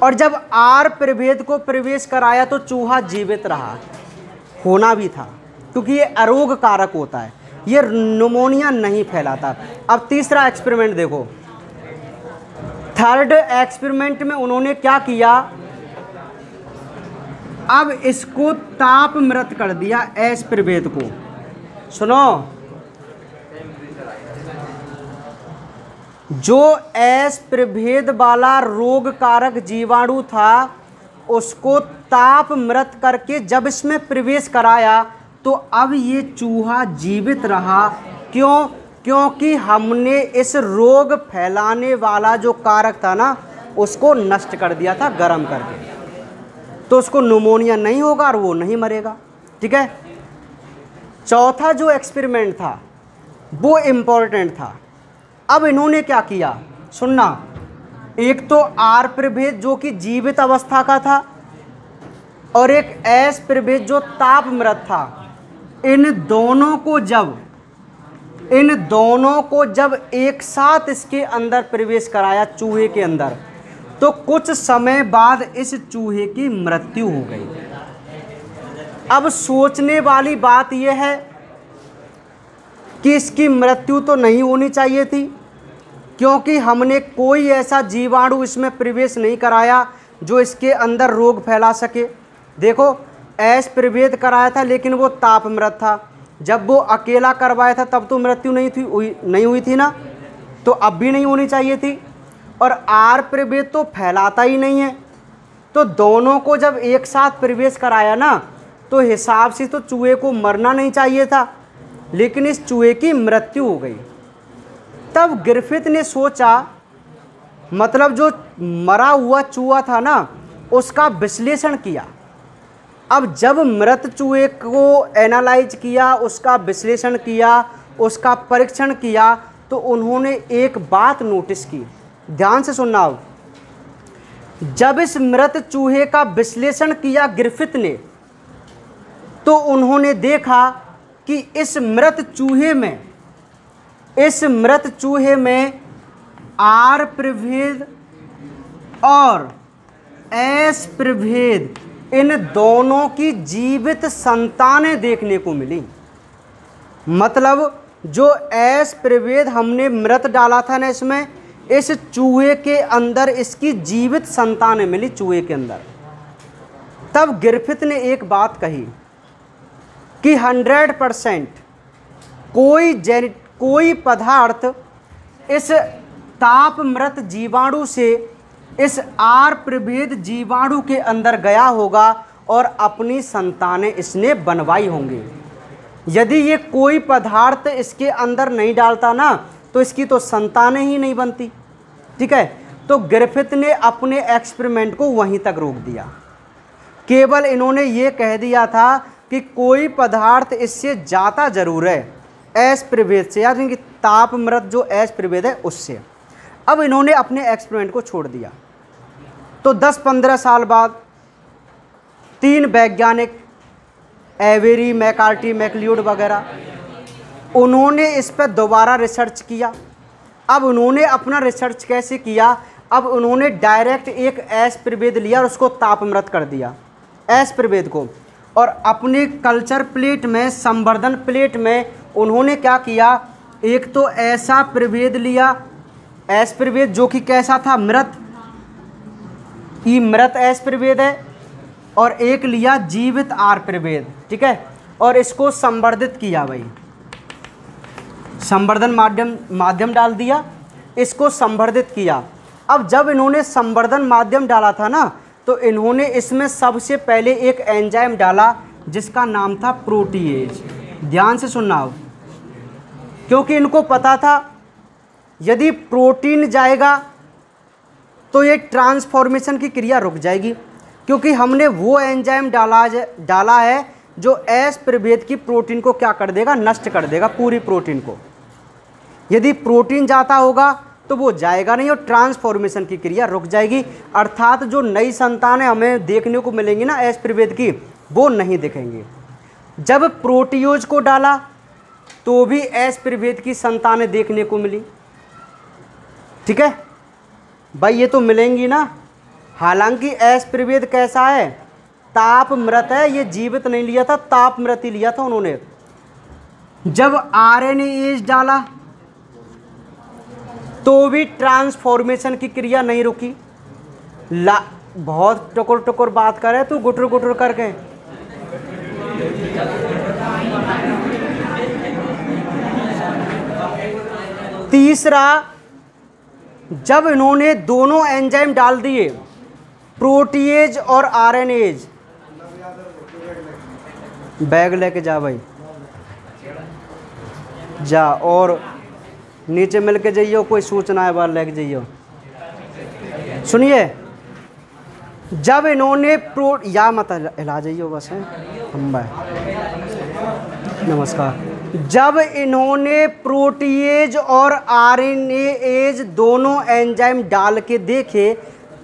और जब आर प्रभेद को प्रवेश कराया तो चूहा जीवित रहा, होना भी था, क्योंकि ये अरोग कारक होता है, ये न्यूमोनिया नहीं फैलाता। अब तीसरा एक्सपेरिमेंट देखो, थर्ड एक्सपेरिमेंट में उन्होंने क्या किया, अब इसको ताप मृत कर दिया एस प्रभेद को। सुनो, जो एस प्रभेद वाला रोग कारक जीवाणु था उसको ताप मृत करके जब इसमें प्रवेश कराया तो अब ये चूहा जीवित रहा। क्यों? क्योंकि हमने इस रोग फैलाने वाला जो कारक था ना उसको नष्ट कर दिया था गर्म करके, तो उसको न्यूमोनिया नहीं होगा और वो नहीं मरेगा, ठीक है। चौथा जो एक्सपेरिमेंट था वो इम्पोर्टेंट था। अब इन्होंने क्या किया, सुनना, एक तो आर प्रभेद जो कि जीवित अवस्था का था और एक एस प्रभेद जो ताप मृत था। इन दोनों को जब एक साथ इसके अंदर प्रवेश कराया चूहे के अंदर, तो कुछ समय बाद इस चूहे की मृत्यु हो गई। अब सोचने वाली बात यह है कि इसकी मृत्यु तो नहीं होनी चाहिए थी, क्योंकि हमने कोई ऐसा जीवाणु इसमें प्रवेश नहीं कराया जो इसके अंदर रोग फैला सके। देखो, एस प्रभेद कराया था लेकिन वो ताप मृत था, जब वो अकेला करवाया था तब तो मृत्यु नहीं हुई थी ना, तो अब भी नहीं होनी चाहिए थी। और आर प्रभेद तो फैलाता ही नहीं है, तो दोनों को जब एक साथ प्रवेश कराया ना तो हिसाब से तो चूहे को मरना नहीं चाहिए था, लेकिन इस चूहे की मृत्यु हो गई। तब ग्रिफिथ ने सोचा, मतलब जो मरा हुआ चूहा था ना उसका विश्लेषण किया। अब जब मृत चूहे को एनालाइज किया, उसका विश्लेषण किया, उसका परीक्षण किया, तो उन्होंने एक बात नोटिस की, ध्यान से सुनना। अब जब इस मृत चूहे का विश्लेषण किया ग्रिफिथ ने, तो उन्होंने देखा कि इस मृत चूहे में आर प्रभेद और एस प्रभेद इन दोनों की जीवित संतानें देखने को मिली। मतलब जो एस प्रभेद हमने मृत डाला था ना, इसमें इस चूहे के अंदर इसकी जीवित संतानें मिली चूहे के अंदर। तब ग्रिफिथ ने एक बात कही कि 100% कोई पदार्थ इस ताप मृत जीवाणु से इस आर प्रभेद जीवाणु के अंदर गया होगा और अपनी संतानें इसने बनवाई होंगी। यदि ये कोई पदार्थ इसके अंदर नहीं डालता ना, तो इसकी तो संतानें ही नहीं बनती। ठीक है, तो ग्रिफिथ ने अपने एक्सपेरिमेंट को वहीं तक रोक दिया। केवल इन्होंने ये कह दिया था कि कोई पदार्थ इससे जाता जरूर है एस प्रभेद से, यानी कि ताप मृत जो एस प्रभेद है उससे। अब इन्होंने अपने एक्सपेरिमेंट को छोड़ दिया। तो 10-15 साल बाद 3 वैज्ञानिक, एवेरी, मैकार्टी, मैकलियोड वगैरह, उन्होंने इस पर दोबारा रिसर्च किया। अब उन्होंने अपना रिसर्च कैसे किया? अब उन्होंने डायरेक्ट एक एस प्रभेद लिया और उसको तापमृत कर दिया, एस प्रभेद को, और अपने कल्चर प्लेट में, संवर्धन प्लेट में उन्होंने क्या किया, एक तो ऐसा प्रभेद लिया, एस प्रभेद जो कि कैसा था, मृत, ये मृत एस प्रभेद है, और एक लिया जीवित आर प्रभेद। ठीक है, और इसको संवर्धित किया भाई, संवर्धन माध्यम डाल दिया, इसको संवर्धित किया। अब जब इन्होंने संवर्धन माध्यम डाला था ना, तो इन्होंने इसमें सबसे पहले एक एंजाइम डाला जिसका नाम था प्रोटीएज। ध्यान से सुनना हो, क्योंकि इनको पता था यदि प्रोटीन जाएगा तो ये ट्रांसफॉर्मेशन की क्रिया रुक जाएगी, क्योंकि हमने वो एंजाइम डाला है जो एस प्रभेद की प्रोटीन को क्या कर देगा, नष्ट कर देगा, पूरी प्रोटीन को। यदि प्रोटीन जाता होगा तो वो जाएगा नहीं और ट्रांसफॉर्मेशन की क्रिया रुक जाएगी, अर्थात जो नई संतानें हमें देखने को मिलेंगी ना एस प्रभेद की, वो नहीं दिखेंगी। जब प्रोटीओज को डाला तो भी एस प्रभेद की संतानें देखने को मिली। ठीक है भाई, ये तो मिलेंगी ना। हालांकि एस प्रभेद कैसा है, ताप मृत है, ये जीवित नहीं लिया था, ताप मृत ही लिया था उन्होंने। जब आरएनएज डाला तो भी ट्रांसफॉर्मेशन की क्रिया नहीं रुकी। बहुत टुकुर टुकुर बात करे तू, गुटर गुटर करके। तीसरा, जब इन्होंने दोनों एंजाइम डाल दिए, प्रोटीएज और आरएनएज, बैग लेके जा भाई, जा, और नीचे मिल के जाइयो, कोई सूचना है बाहर लेके जाइयो। सुनिए, जब इन्होंने या मत हिला जाइयो बस है, हम नमस्कार। जब इन्होंने प्रोटीएज और आरएनएज दोनों एंजाइम डाल के देखे,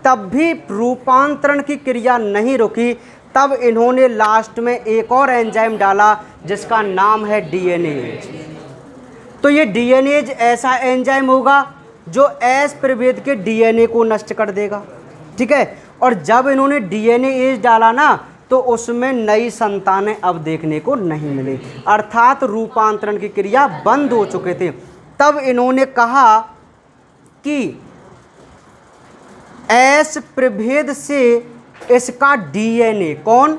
तब भी रूपांतरण की क्रिया नहीं रुकी। तब इन्होंने लास्ट में एक और एंजाइम डाला जिसका नाम है डीएनएज। तो ये डीएनएज ऐसा एंजाइम होगा जो एस प्रभेद के डीएनए को नष्ट कर देगा। ठीक है, और जब इन्होंने डीएनएज डाला ना, तो उसमें नई संतानें अब देखने को नहीं मिली, अर्थात रूपांतरण की क्रिया बंद हो चुके थे। तब इन्होंने कहा कि एस प्रभेद से इसका डीएनए कौन,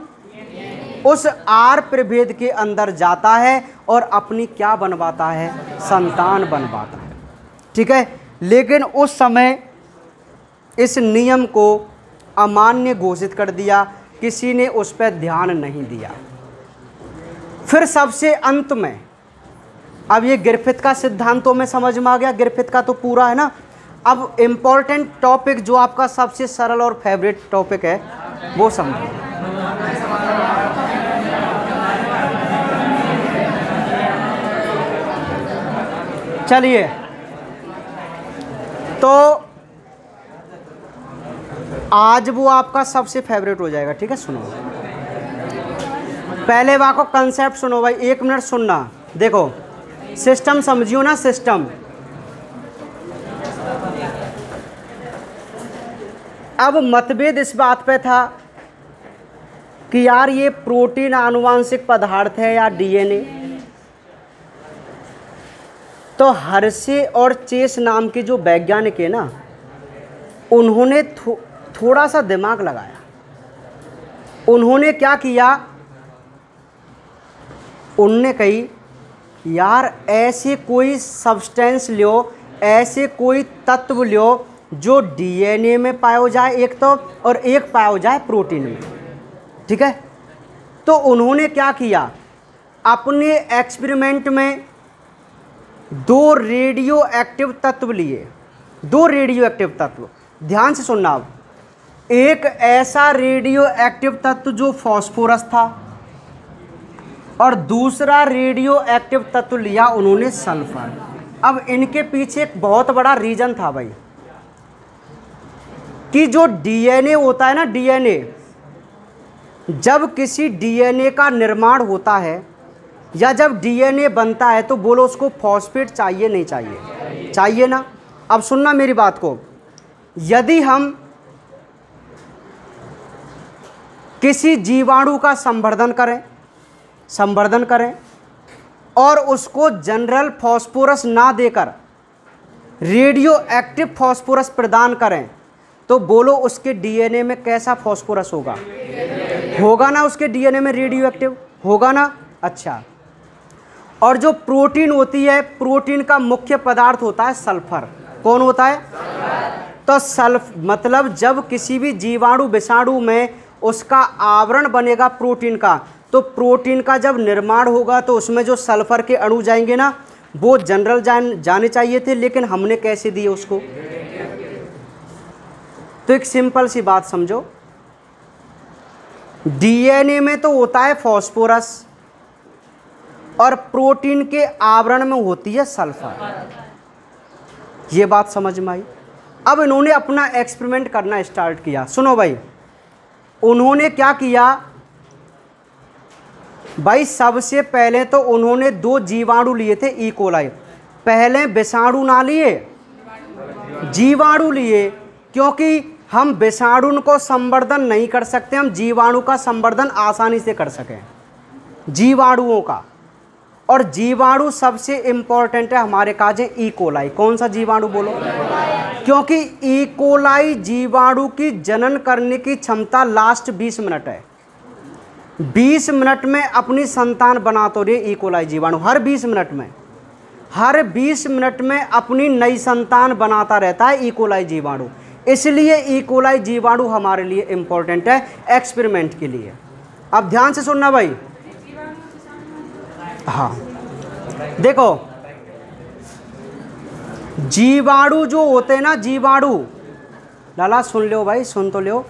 उस आर प्रभेद के अंदर जाता है और अपनी क्या बनवाता है, संतान बनवाता है। ठीक है, लेकिन उस समय इस नियम को अमान्य घोषित कर दिया, किसी ने उस पर ध्यान नहीं दिया। फिर सबसे अंत में, अब ये ग्रिफिथ का सिद्धांतों में समझ में आ गया, ग्रिफिथ का तो पूरा है ना। अब इम्पोर्टेंट टॉपिक जो आपका सबसे सरल और फेवरेट टॉपिक है वो समझो। चलिए, तो आज वो आपका सबसे फेवरेट हो जाएगा, ठीक है। सुनो पहले वाको कंसेप्ट सुनो भाई, 1 मिनट सुनना। देखो सिस्टम समझियो ना, सिस्टम। अब मतभेद इस बात पे था कि यार ये प्रोटीन आनुवांशिक पदार्थ है या डीएनए। तो हर्शे और चेस नाम के जो वैज्ञानिक है ना, उन्होंने थोड़ा सा दिमाग लगाया। उन्होंने क्या किया, उनने कही यार ऐसे कोई सब्सटेंस लो, ऐसे कोई तत्व लो जो डीएनए में पाया जाए एक तो, और एक पाया जाए प्रोटीन में, ठीक है। तो उन्होंने क्या किया, अपने एक्सपेरिमेंट में 2 रेडियो एक्टिव तत्व लिए। 2 रेडियो एक्टिव तत्व, ध्यान से सुनना। अब एक ऐसा रेडियो एक्टिव तत्व जो फास्फोरस था, और दूसरा रेडियो एक्टिव तत्व लिया उन्होंने सल्फर। अब इनके पीछे एक बहुत बड़ा रीजन था भाई, कि जो डीएनए होता है ना, डीएनए, जब किसी डीएनए का निर्माण होता है या जब डीएनए बनता है तो बोलो उसको फॉस्फेट चाहिए नहीं चाहिए, चाहिए ना। अब सुनना मेरी बात को, यदि हम किसी जीवाणु का संवर्धन करें और उसको जनरल फास्फोरस ना देकर रेडियो एक्टिव फास्फोरस प्रदान करें, तो बोलो उसके डीएनए में कैसा फास्फोरस होगा? होगा ना, उसके डीएनए में रेडियो एक्टिव होगा ना। अच्छा, और जो प्रोटीन होती है, प्रोटीन का मुख्य पदार्थ होता है सल्फर। कौन होता है? तो मतलब जब किसी भी जीवाणु विषाणु में उसका आवरण बनेगा प्रोटीन का, तो प्रोटीन का जब निर्माण होगा तो उसमें जो सल्फर के अणु जाएंगे ना, वो जनरल जाने चाहिए थे, लेकिन हमने कैसे दिए उसको? तो एक सिंपल सी बात समझो, डीएनए में तो होता है फास्फोरस और प्रोटीन के आवरण में होती है सल्फर। ये बात समझ में आई? अब इन्होंने अपना एक्सपेरिमेंट करना स्टार्ट किया। सुनो भाई, उन्होंने क्या किया भाई, सबसे पहले तो उन्होंने 2 जीवाणु लिए थे, ई कोलाई। पहले विषाणु ना लिए, जीवाणु लिए, क्योंकि हम विषाणु को संवर्धन नहीं कर सकते, हम जीवाणु का संवर्धन आसानी से कर सकें, जीवाणुओं का। और जीवाणु सबसे इंपॉर्टेंट है हमारे काज है ई कोलाई। कौन सा जीवाणु बोलो? क्योंकि ई कोलाई जीवाणु की जनन करने की क्षमता लास्ट 20 मिनट है। 20 मिनट में अपनी संतान बना तो रहे ई कोलाई जीवाणु, हर 20 मिनट में, हर 20 मिनट में अपनी नई संतान बनाता रहता है ई कोलाई जीवाणु। इसलिए ई कोलाई जीवाणु हमारे लिए इंपॉर्टेंट है एक्सपेरिमेंट के लिए। अब ध्यान से सुनना भाई। हाँ देखो, जीवाणु जो होते हैं ना, जीवाणु, लाला सुन लो भाई, सुन तो लो।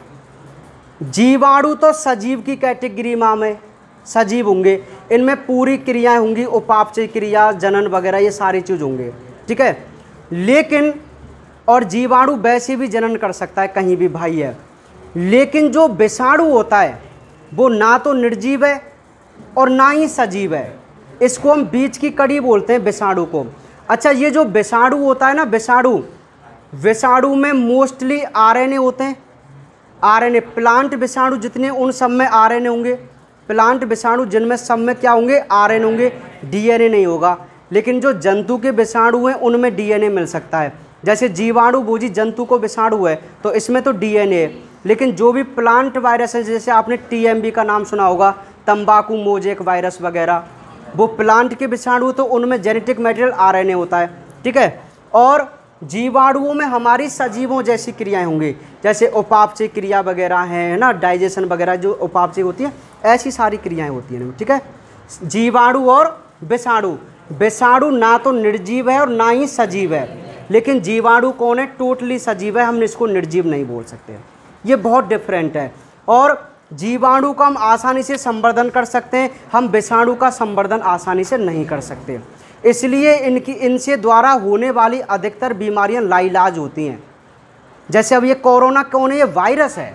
जीवाणु तो सजीव की कैटेगरी में सजीव होंगे, इनमें पूरी क्रियाएं होंगी, उपापचय क्रिया, जनन वगैरह, ये सारी चीज़ होंगे, ठीक है। लेकिन और जीवाणु वैसे भी जनन कर सकता है कहीं भी भाई है, लेकिन जो विषाणु होता है वो ना तो निर्जीव है और ना ही सजीव है। इसको हम बीच की कड़ी बोलते हैं विषाणु को। अच्छा, ये जो विषाणु होता है ना, विषाणु में मोस्टली आरएनए होते हैं। आरएनए, प्लांट विषाणु जितने उन सब में आरएनए होंगे, प्लांट विषाणु जिनमें सब में क्या होंगे? आरएनए होंगे, डीएनए नहीं होगा। लेकिन जो जंतु के विषाणु हैं उनमें डीएनए मिल सकता है। जैसे जीवाणु भोजी जंतु को विषाणु है तो इसमें तो डीएनए है, लेकिन जो भी प्लांट वायरस है, जैसे आपने टीएमबी का नाम सुना होगा, तंबाकू मोजेक वायरस वगैरह, वो प्लांट के विषाणु, तो उनमें जेनेटिक मटेरियल आरएनए होता है, ठीक है। और जीवाणुओं में हमारी सजीवों जैसी क्रियाएं होंगी, जैसे उपापचय क्रिया वगैरह है ना, डाइजेशन वगैरह जो उपापचय होती है, ऐसी सारी क्रियाएं होती हैं, ठीक है। जीवाणु और विषाणु, विषाणु ना तो निर्जीव है और ना ही सजीव है। लेकिन जीवाणु कौन है? टोटली सजीव है, हम इसको निर्जीव नहीं बोल सकते। ये बहुत डिफरेंट है। और जीवाणु का हम आसानी से संवर्धन कर सकते हैं, हम विषाणु का संवर्धन आसानी से नहीं कर सकते। इसलिए इनसे द्वारा होने वाली अधिकतर बीमारियां लाइलाज होती हैं। जैसे अब ये कोरोना कौन है? ये वायरस है।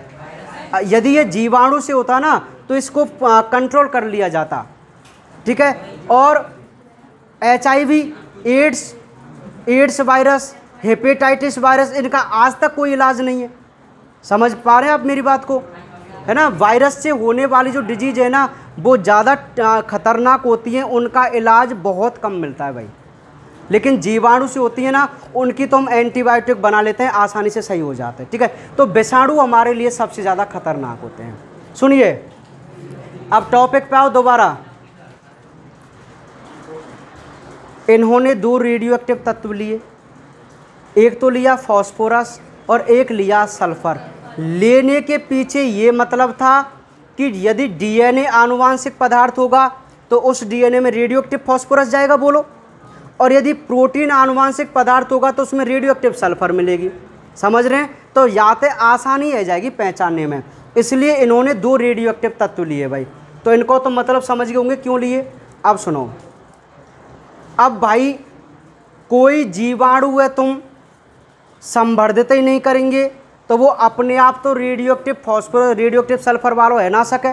यदि ये जीवाणु से होता ना तो इसको कंट्रोल कर लिया जाता, ठीक है। और HIV, AIDS virus, hepatitis virus, इनका आज तक कोई इलाज नहीं है। समझ पा रहे हैं आप मेरी बात को, है ना। वायरस से होने वाली जो डिजीज है ना वो ज़्यादा खतरनाक होती हैं, उनका इलाज बहुत कम मिलता है भाई। लेकिन जीवाणु से होती है ना, उनकी तो हम एंटीबायोटिक बना लेते हैं, आसानी से सही हो जाते हैं, ठीक है। तो विषाणु हमारे लिए सबसे ज़्यादा खतरनाक होते हैं। सुनिए, अब टॉपिक पे आओ दोबारा। इन्होंने 2 रेडियो एक्टिव तत्व लिए, एक तो लिया फॉस्फोरस और एक लिया सल्फर। लेने के पीछे ये मतलब था कि यदि DNA आनुवांशिक पदार्थ होगा तो उस DNA में रेडियो एक्टिव फॉस्फोरस जाएगा, बोलो। और यदि प्रोटीन आनुवांशिक पदार्थ होगा तो उसमें रेडियो एक्टिव सल्फर मिलेगी। समझ रहे हैं? तो याते आसानी है जाएगी पहचानने में, इसलिए इन्होंने 2 रेडियो एक्टिव तत्व लिए भाई। तो इनको तो मतलब समझ गए होंगे क्यों लिए। अब सुनो, अब भाई कोई जीवाणु है, तुम संवर्धित ही नहीं करेंगे तो वो अपने आप तो radio active phosphorus, radio active sulphur वालों है ना सके,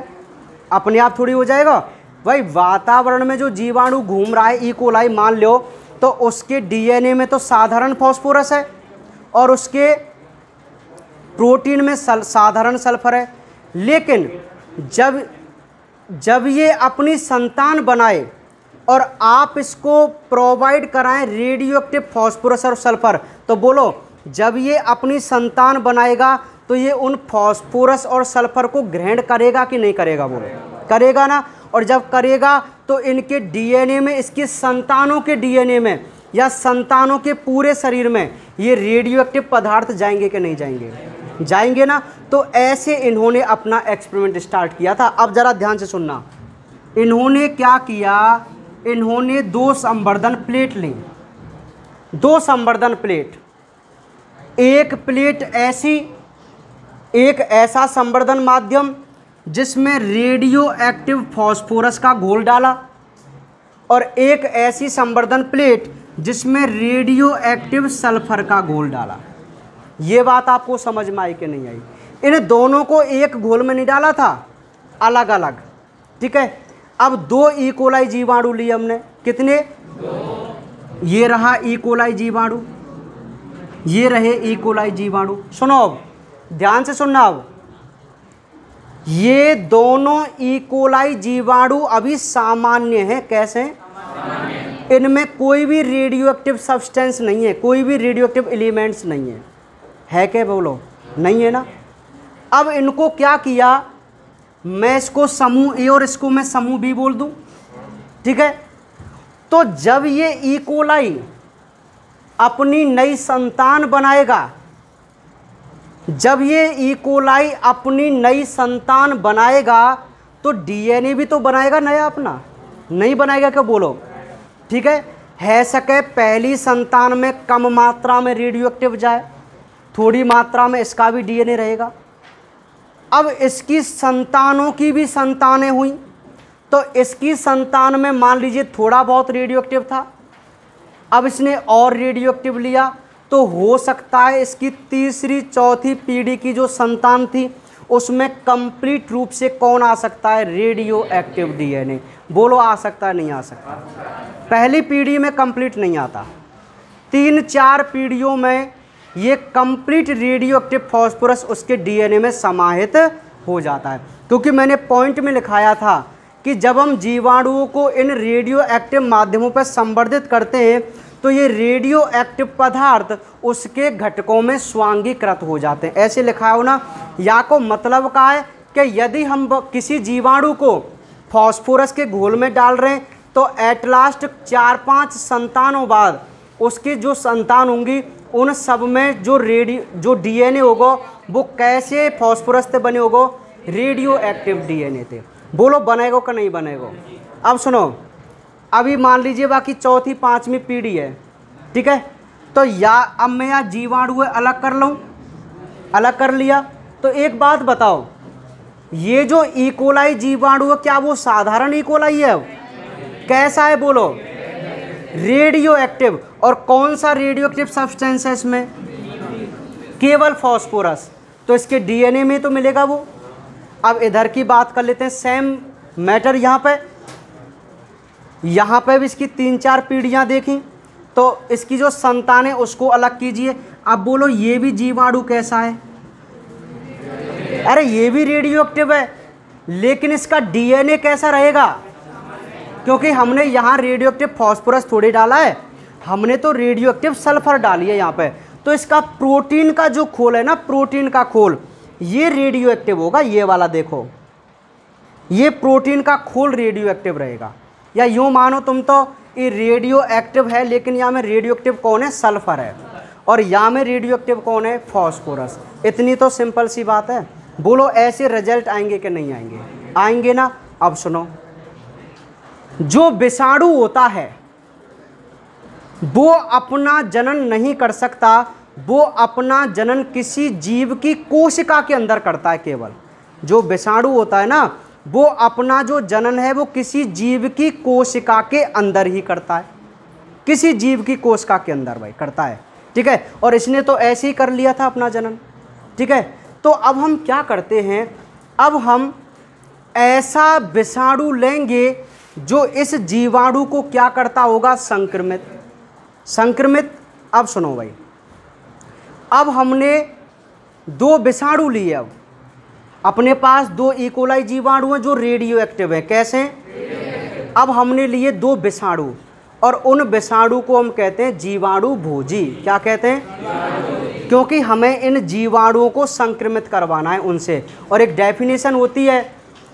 अपने आप थोड़ी हो जाएगा भाई। वातावरण में जो जीवाणु घूम रहा है, ई कोलाई मान लो, तो उसके DNA में तो साधारण फॉस्फोरस है और उसके प्रोटीन में साधारण सल्फर है। लेकिन जब ये अपनी संतान बनाए और आप इसको प्रोवाइड कराएं रेडियो एक्टिव फॉस्फोरस और सल्फर, तो बोलो जब ये अपनी संतान बनाएगा तो ये उन फॉस्फोरस और सल्फर को ग्रहण करेगा कि नहीं करेगा? बोलो करेगा ना। और जब करेगा तो इनके DNA में, इसके संतानों के DNA में या संतानों के पूरे शरीर में ये रेडियो एक्टिव पदार्थ जाएंगे कि नहीं जाएंगे? जाएंगे ना। तो ऐसे इन्होंने अपना एक्सपेरिमेंट स्टार्ट किया था। अब जरा ध्यान से सुनना, इन्होंने क्या किया, इन्होंने 2 संवर्धन प्लेट ली, 2 संवर्धन प्लेट। एक प्लेट ऐसी, एक ऐसा संवर्धन माध्यम जिसमें रेडियो एक्टिव फॉस्फोरस का घोल डाला, और एक ऐसी संवर्धन प्लेट जिसमें रेडियो एक्टिव सल्फर का घोल डाला। ये बात आपको समझ में आई कि नहीं आई? इन दोनों को एक घोल में नहीं डाला था, अलग अलग, ठीक है। अब 2 ई कोलाई जीवाणु लिए हमने, कितने? 2। ये रहा ई कोलाई जीवाणु, ये रहे ई कोलाई जीवाणु। सुनो अब ध्यान से सुनना, अब ये दोनों ई कोलाई जीवाणु अभी सामान्य हैं। कैसे? इनमें कोई भी रेडियो एक्टिव सब्सटेंस नहीं है, कोई भी रेडियो एक्टिव एलिमेंट्स नहीं है क्या? बोलो नहीं है ना। अब इनको क्या किया, मैं इसको समूह ए और इसको मैं समूह बी बोल दूं, ठीक है। तो जब ये ई कोलाई अपनी नई संतान बनाएगा, जब ये ई कोलाई अपनी नई संतान बनाएगा तो DNA भी तो बनाएगा नया अपना, नहीं बनाएगा क्या? बोलो ठीक है सके पहली संतान में कम मात्रा में रेडियो एक्टिव जाए, थोड़ी मात्रा में इसका भी DNA रहेगा। अब इसकी संतानों की भी संतानें हुई, तो इसकी संतान में मान लीजिए थोड़ा बहुत रेडियो एक्टिव था, अब इसने और रेडियो एक्टिव लिया, तो हो सकता है इसकी तीसरी चौथी पीढ़ी की जो संतान थी उसमें कंप्लीट रूप से कौन आ सकता है? Radio active DNA। बोलो आ सकता है नहीं आ सकता? पहली पीढ़ी में कंप्लीट नहीं आता, 3-4 पीढ़ियों में ये कंप्लीट रेडियो एक्टिव फॉस्फोरस उसके DNA में समाहित हो जाता है। क्योंकि मैंने पॉइंट में लिखाया था कि जब हम जीवाणुओं को इन रेडियो एक्टिव माध्यमों पर संवर्धित करते हैं तो ये रेडियो एक्टिव पदार्थ उसके घटकों में स्वांगीकृत हो जाते हैं। ऐसे लिखा हो ना, या को मतलब का है कि यदि हम किसी जीवाणु को फॉस्फोरस के घोल में डाल रहे हैं तो एट लास्ट 4-5 संतानों बाद उसकी जो संतान होंगी उन सब में जो DNA होगा वो कैसे फॉस्फोरस से बने होगा? रेडियो एक्टिव DNA थे। बोलो बनेगा कि नहीं बनेगा? अब सुनो, अभी मान लीजिए बाकी चौथी 5वीं पीढ़ी है, ठीक है। तो या अब मैं यहाँ जीवाणु है अलग कर लूँ, अलग कर लिया। तो एक बात बताओ, ये जो इकोलाई जीवाणु है क्या वो साधारण इकोलाई है? कैसा है बोलो? Radio active. और कौन सा रेडियो एक्टिव सब्सटेंस है इसमें? केवल फॉस्फोरस। तो इसके डीएनए में तो मिलेगा वो। अब इधर की बात कर लेते हैं, सेम मैटर यहाँ पे भी इसकी 3-4 पीढ़ियाँ देखी, तो इसकी जो संतान है उसको अलग कीजिए। अब बोलो ये भी जीवाणु कैसा है? अरे ये भी रेडियो एक्टिव है, लेकिन इसका डीएनए कैसा रहेगा? क्योंकि हमने यहाँ रेडियो एक्टिव फॉस्फोरस थोड़ी डाला है, हमने तो रेडियो एक्टिव सल्फर डाली है यहाँ पे। तो इसका प्रोटीन का जो खोल है ना, प्रोटीन का खोल, ये रेडियो एक्टिव होगा। ये वाला देखो, ये प्रोटीन का खोल रेडियो एक्टिव रहेगा। या यूँ मानो तुम तो ये रेडियो एक्टिव है, लेकिन यहाँ में रेडियो एक्टिव कौन है? सल्फर है। और यहाँ में रेडियो एक्टिव कौन है? फॉस्फोरस। इतनी तो सिंपल सी बात है। बोलो ऐसे रिजल्ट आएंगे कि नहीं आएंगे? आएंगे ना। अब सुनो, जो विषाणु होता है वो अपना जनन नहीं कर सकता, वो अपना जनन किसी जीव की कोशिका के अंदर करता है केवल। जो विषाणु होता है ना, वो अपना जो जनन है वो किसी जीव की कोशिका के अंदर ही करता है, किसी जीव की कोशिका के अंदर भाई करता है, ठीक है। और इसने तो ऐसे ही कर लिया था अपना जनन, ठीक है। तो अब हम क्या करते हैं, अब हम ऐसा विषाणु लेंगे जो इस जीवाणु को क्या करता होगा? संक्रमित। संक्रमित। अब सुनो भाई, अब हमने 2 विषाणु लिए। अब अपने पास 2 इकोलाई जीवाणु हैं जो रेडियो एक्टिव है। कैसे? अब हमने लिए 2 विषाणु, और उन विषाणु को हम कहते हैं जीवाणु भोजी। क्या कहते हैं? क्योंकि हमें इन जीवाणुओं को संक्रमित करवाना है उनसे। और एक डेफिनेशन होती है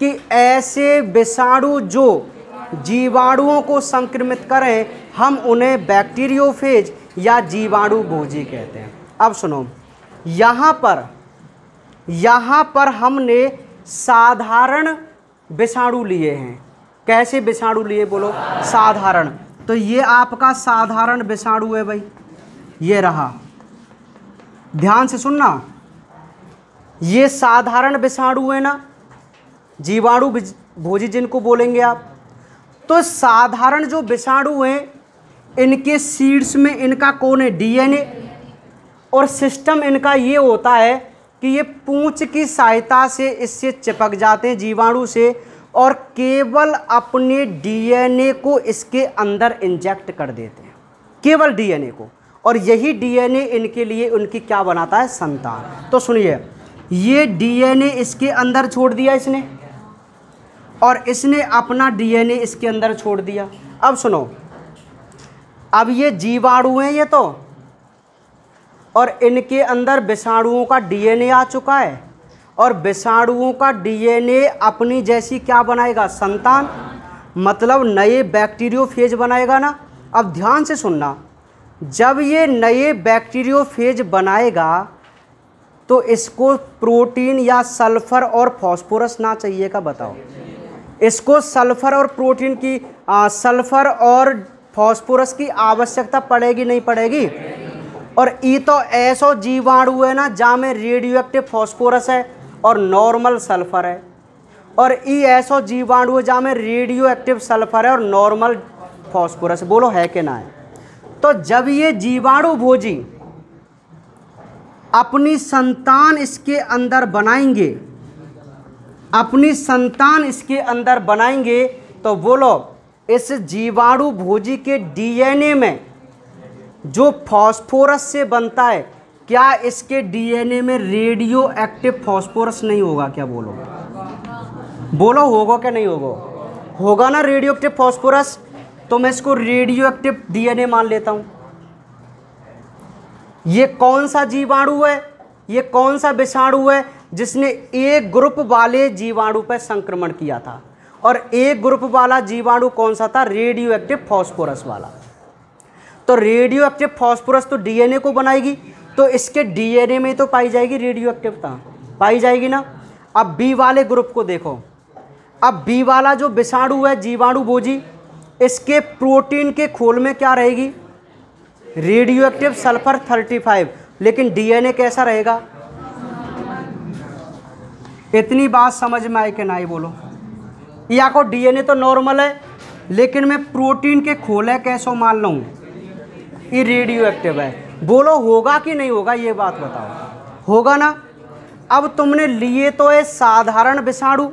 कि ऐसे विषाणु जो जीवाणुओं को संक्रमित करें, हम उन्हें बैक्टीरियोफेज या जीवाणु भोजी कहते हैं। अब सुनो, यहाँ पर हमने साधारण विषाणु लिए हैं। कैसे विषाणु लिए बोलो? साधारण। तो ये आपका साधारण विषाणु है भाई, ये रहा। ध्यान से सुनना, ये साधारण विषाणु है ना, जीवाणु भोजी जिनको बोलेंगे आप। तो साधारण जो विषाणु हैं, इनके सीड्स में इनका कौन है? डीएनए। और सिस्टम इनका ये होता है कि ये पूंछ की सहायता से इससे चिपक जाते हैं जीवाणु से, और केवल अपने डीएनए को इसके अंदर इंजेक्ट कर देते हैं, केवल डीएनए को। और यही डीएनए इनके लिए उनकी क्या बनाता है? संतान। तो सुनिए, ये डीएनए इसके अंदर छोड़ दिया इसने, और इसने अपना डीएनए इसके अंदर छोड़ दिया। अब सुनो, अब ये जीवाणु हैं ये तो, और इनके अंदर विषाणुओं का डीएनए आ चुका है, और विषाणुओं का डीएनए अपनी जैसी क्या बनाएगा? संतान। मतलब नए बैक्टीरियोफेज बनाएगा ना। अब ध्यान से सुनना, जब ये नए बैक्टीरियोफेज बनाएगा तो इसको प्रोटीन या सल्फर और फॉस्फोरस ना चाहिए का? बताओ। इसको सल्फर और प्रोटीन की सल्फर और फॉस्फोरस की आवश्यकता पड़ेगी नहीं पड़ेगी? और ये तो ऐसा जीवाणु है ना जहाँ में रेडियो एक्टिव फॉस्फोरस है और नॉर्मल सल्फर है, और ये ऐसा जीवाणु है जहाँ में रेडियो एक्टिव सल्फर है और नॉर्मल फॉस्फोरस। बोलो है कि ना है? तो जब ये जीवाणु भोजी अपनी संतान इसके अंदर बनाएंगे, अपनी संतान इसके अंदर बनाएंगे, तो बोलो इस जीवाणु भोजी के डीएनए में जो फॉस्फोरस से बनता है, क्या इसके डीएनए में रेडियो एक्टिव फॉस्फोरस नहीं होगा क्या? बोलो बोलो, होगा क्या नहीं होगा? होगा ना रेडियो एक्टिव फॉस्फोरस। तो मैं इसको रेडियो एक्टिव डीएनए मान लेता हूं। ये कौन सा जीवाणु है, ये कौन सा विषाणु है जिसने एक ग्रुप वाले जीवाणु पर संक्रमण किया था? और एक ग्रुप वाला जीवाणु कौन सा था? रेडियो एक्टिव फॉस्फोरस वाला। तो रेडियो एक्टिव फॉस्फोरस तो डीएनए को बनाएगी, तो इसके डीएनए में तो पाई जाएगी रेडियो एक्टिवता, पाई जाएगी ना। अब बी वाले ग्रुप को देखो, अब बी वाला जो विषाणु है जीवाणु भोजी, इसके प्रोटीन के खोल में क्या रहेगी? Radio active sulphur 35। लेकिन डीएनए कैसा रहेगा? इतनी बात समझ में आई कि नहीं बोलो? या को डीएनए तो नॉर्मल है, लेकिन मैं प्रोटीन के खोले कैसो मान लूँ ये रेडियो एक्टिव है? बोलो होगा कि नहीं होगा, ये बात बताओ। होगा ना? अब तुमने लिए तो ये साधारण विषाणु,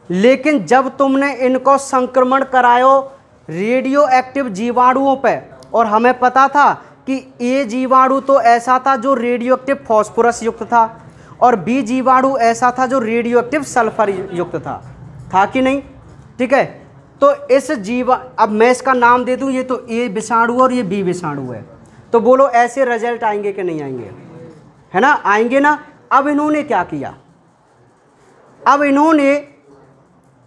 लेकिन जब तुमने इनको संक्रमण करायो रेडियो एक्टिव जीवाणुओं पे, और हमें पता था कि ए जीवाणु तो ऐसा था जो रेडियो एक्टिव फॉस्फोरस युक्त था, और बी जीवाणु ऐसा था जो रेडियो एक्टिव सल्फर युक्त था कि नहीं? ठीक है, तो इस अब मैं इसका नाम दे दूं, ये तो ए विषाणु और ये बी विषाणु है, तो बोलो ऐसे रिजल्ट आएंगे कि नहीं आएंगे? है ना, आएंगे ना। अब इन्होंने क्या किया? अब इन्होंने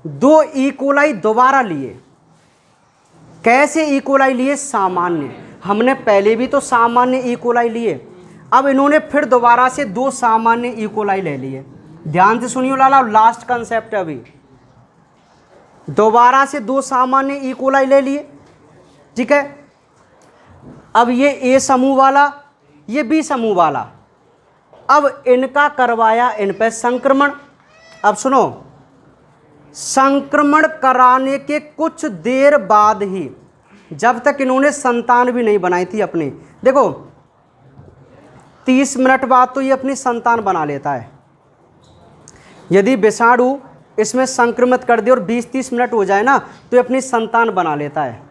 2 ई कोलाई दोबारा लिए। कैसे ई कोलाई लिए? सामान्य। हमने पहले भी तो सामान्य ई कोलाई लिए, अब इन्होंने फिर दोबारा से 2 सामान्य ई कोलाई ले लिए। ध्यान से सुनियो लाला, लास्ट कंसेप्ट है अभी। दोबारा से 2 सामान्य ई कोलाई ले लिए, ठीक है। अब ये ए समूह वाला, ये बी समूह वाला, अब इनका करवाया इन पे संक्रमण। अब सुनो, संक्रमण कराने के कुछ देर बाद ही, जब तक इन्होंने संतान भी नहीं बनाई थी अपनी, देखो 30 मिनट बाद तो ये अपनी संतान बना लेता है। यदि विषाणु इसमें संक्रमित कर दे और 20-30 मिनट हो जाए ना, तो ये अपनी संतान बना लेता है।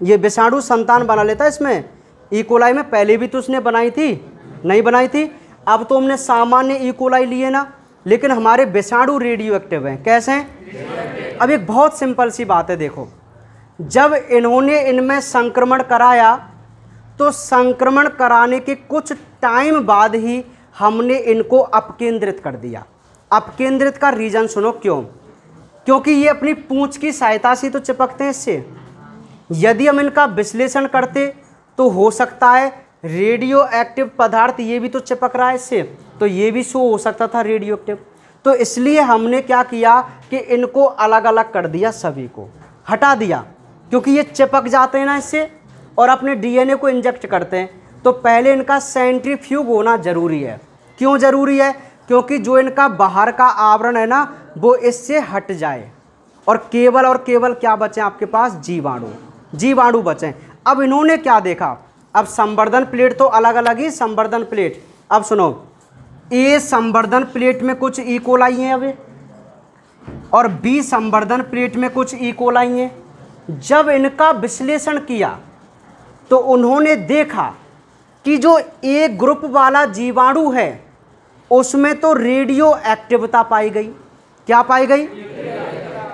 ये विषाणु संतान बना लेता है इसमें। ई कोलाई में पहले भी तो उसने बनाई थी, नहीं बनाई थी? अब तो हमने सामान्य ई कोलाई लिए ना, लेकिन हमारे विषाणु रेडियो एक्टिव हैं। कैसे हैं? अब एक बहुत सिंपल सी बात है, देखो, जब इन्होंने इनमें संक्रमण कराया तो संक्रमण कराने के कुछ टाइम बाद ही हमने इनको अपकेंद्रित कर दिया। अपकेंद्रित का रीजन सुनो, क्यों? क्योंकि ये अपनी पूंछ की सहायता से तो चिपकते हैं इससे। यदि हम इनका विश्लेषण करते तो हो सकता है रेडियो एक्टिव पदार्थ ये भी तो चिपक रहा है इससे, तो ये भी शो हो सकता था रेडियो एक्टिव। तो इसलिए हमने क्या किया कि इनको अलग अलग कर दिया, सभी को हटा दिया, क्योंकि ये चिपक जाते हैं ना इससे और अपने डीएनए को इंजेक्ट करते हैं। तो पहले इनका सेंट्रीफ्यूग होना जरूरी है। क्यों जरूरी है? क्योंकि जो इनका बाहर का आवरण है ना, वो इससे हट जाए और केवल क्या बचे आपके पास? जीवाणु बचे। अब इन्होंने क्या देखा? अब संवर्धन प्लेट तो अलग अलग ही संवर्धन प्लेट। अब सुनो, ए संवर्धन प्लेट में कुछ ई कोलाई हैं अभी, और बी संवर्धन प्लेट में कुछ ई कोलाई हैं। जब इनका विश्लेषण किया तो उन्होंने देखा कि जो ए ग्रुप वाला जीवाणु है उसमें तो रेडियो एक्टिविता पाई गई। क्या पाई गई?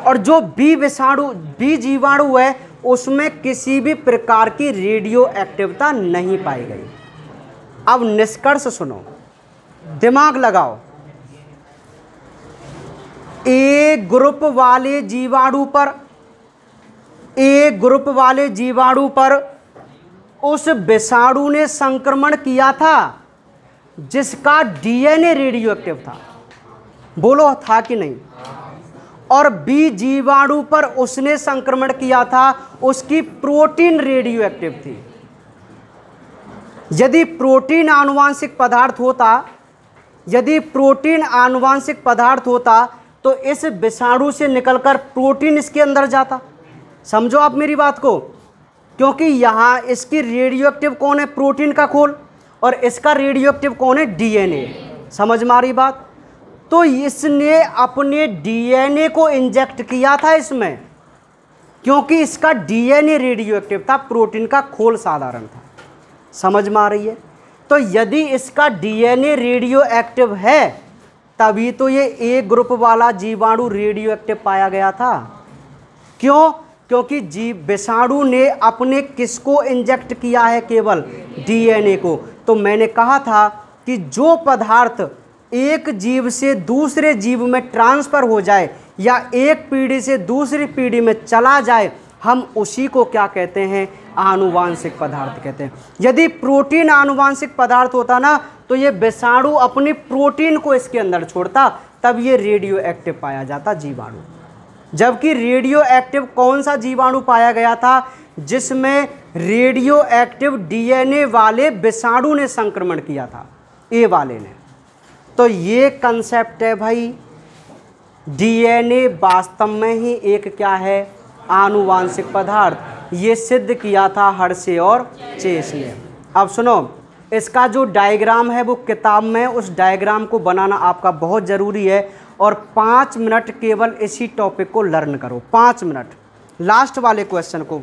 और जो बी जीवाणु है उसमें किसी भी प्रकार की रेडियो एक्टिविता नहीं पाई गई। अब निष्कर्ष सुनो, दिमाग लगाओ। ए ग्रुप वाले जीवाणु पर उस विषाणु ने संक्रमण किया था जिसका डीएनए रेडियो एक्टिव था। बोलो था कि नहीं? और बी जीवाणु पर उसने संक्रमण किया था, उसकी प्रोटीन रेडियो एक्टिव थी। यदि प्रोटीन आनुवांशिक पदार्थ होता तो इस विषाणु से निकलकर प्रोटीन इसके अंदर जाता। समझो आप मेरी बात को, क्योंकि यहाँ इसकी रेडियो एक्टिव कौन है? प्रोटीन का खोल, और इसका रेडियो एक्टिव कौन है? डीएनए। समझ में आ रही बात? तो इसने अपने डीएनए को इंजेक्ट किया था इसमें, क्योंकि इसका डीएनए रेडियो एक्टिव था, प्रोटीन का खोल साधारण था। समझ में आ रही है? तो यदि इसका डीएनए रेडियो एक्टिव है तभी तो ये ए ग्रुप वाला जीवाणु रेडियो एक्टिव पाया गया था। क्यों? क्योंकि विषाणु ने अपने किसको इंजेक्ट किया है? केवल डीएनए को। तो मैंने कहा था कि जो पदार्थ एक जीव से दूसरे जीव में ट्रांसफर हो जाए या एक पीढ़ी से दूसरी पीढ़ी में चला जाए, हम उसी को क्या कहते हैं? आनुवांशिक पदार्थ कहते हैं। यदि प्रोटीन आनुवांशिक पदार्थ होता ना, तो ये विषाणु अपनी प्रोटीन को इसके अंदर छोड़ता, तब ये रेडियो एक्टिव पाया जाता जीवाणु। जबकि रेडियो एक्टिव कौन सा जीवाणु पाया गया था? जिसमें रेडियो एक्टिव डीएनए वाले विषाणु ने संक्रमण किया था, ए वाले ने। तो ये कंसेप्ट है भाई, डीएनए वास्तव में ही एक क्या है, आनुवांशिक पदार्थ। ये सिद्ध किया था हर्शे और चेस ने। अब सुनो, इसका जो डायग्राम है वो किताब में, उस डायग्राम को बनाना आपका बहुत ज़रूरी है। और 5 मिनट केवल इसी टॉपिक को लर्न करो, 5 मिनट। लास्ट वाले क्वेश्चन को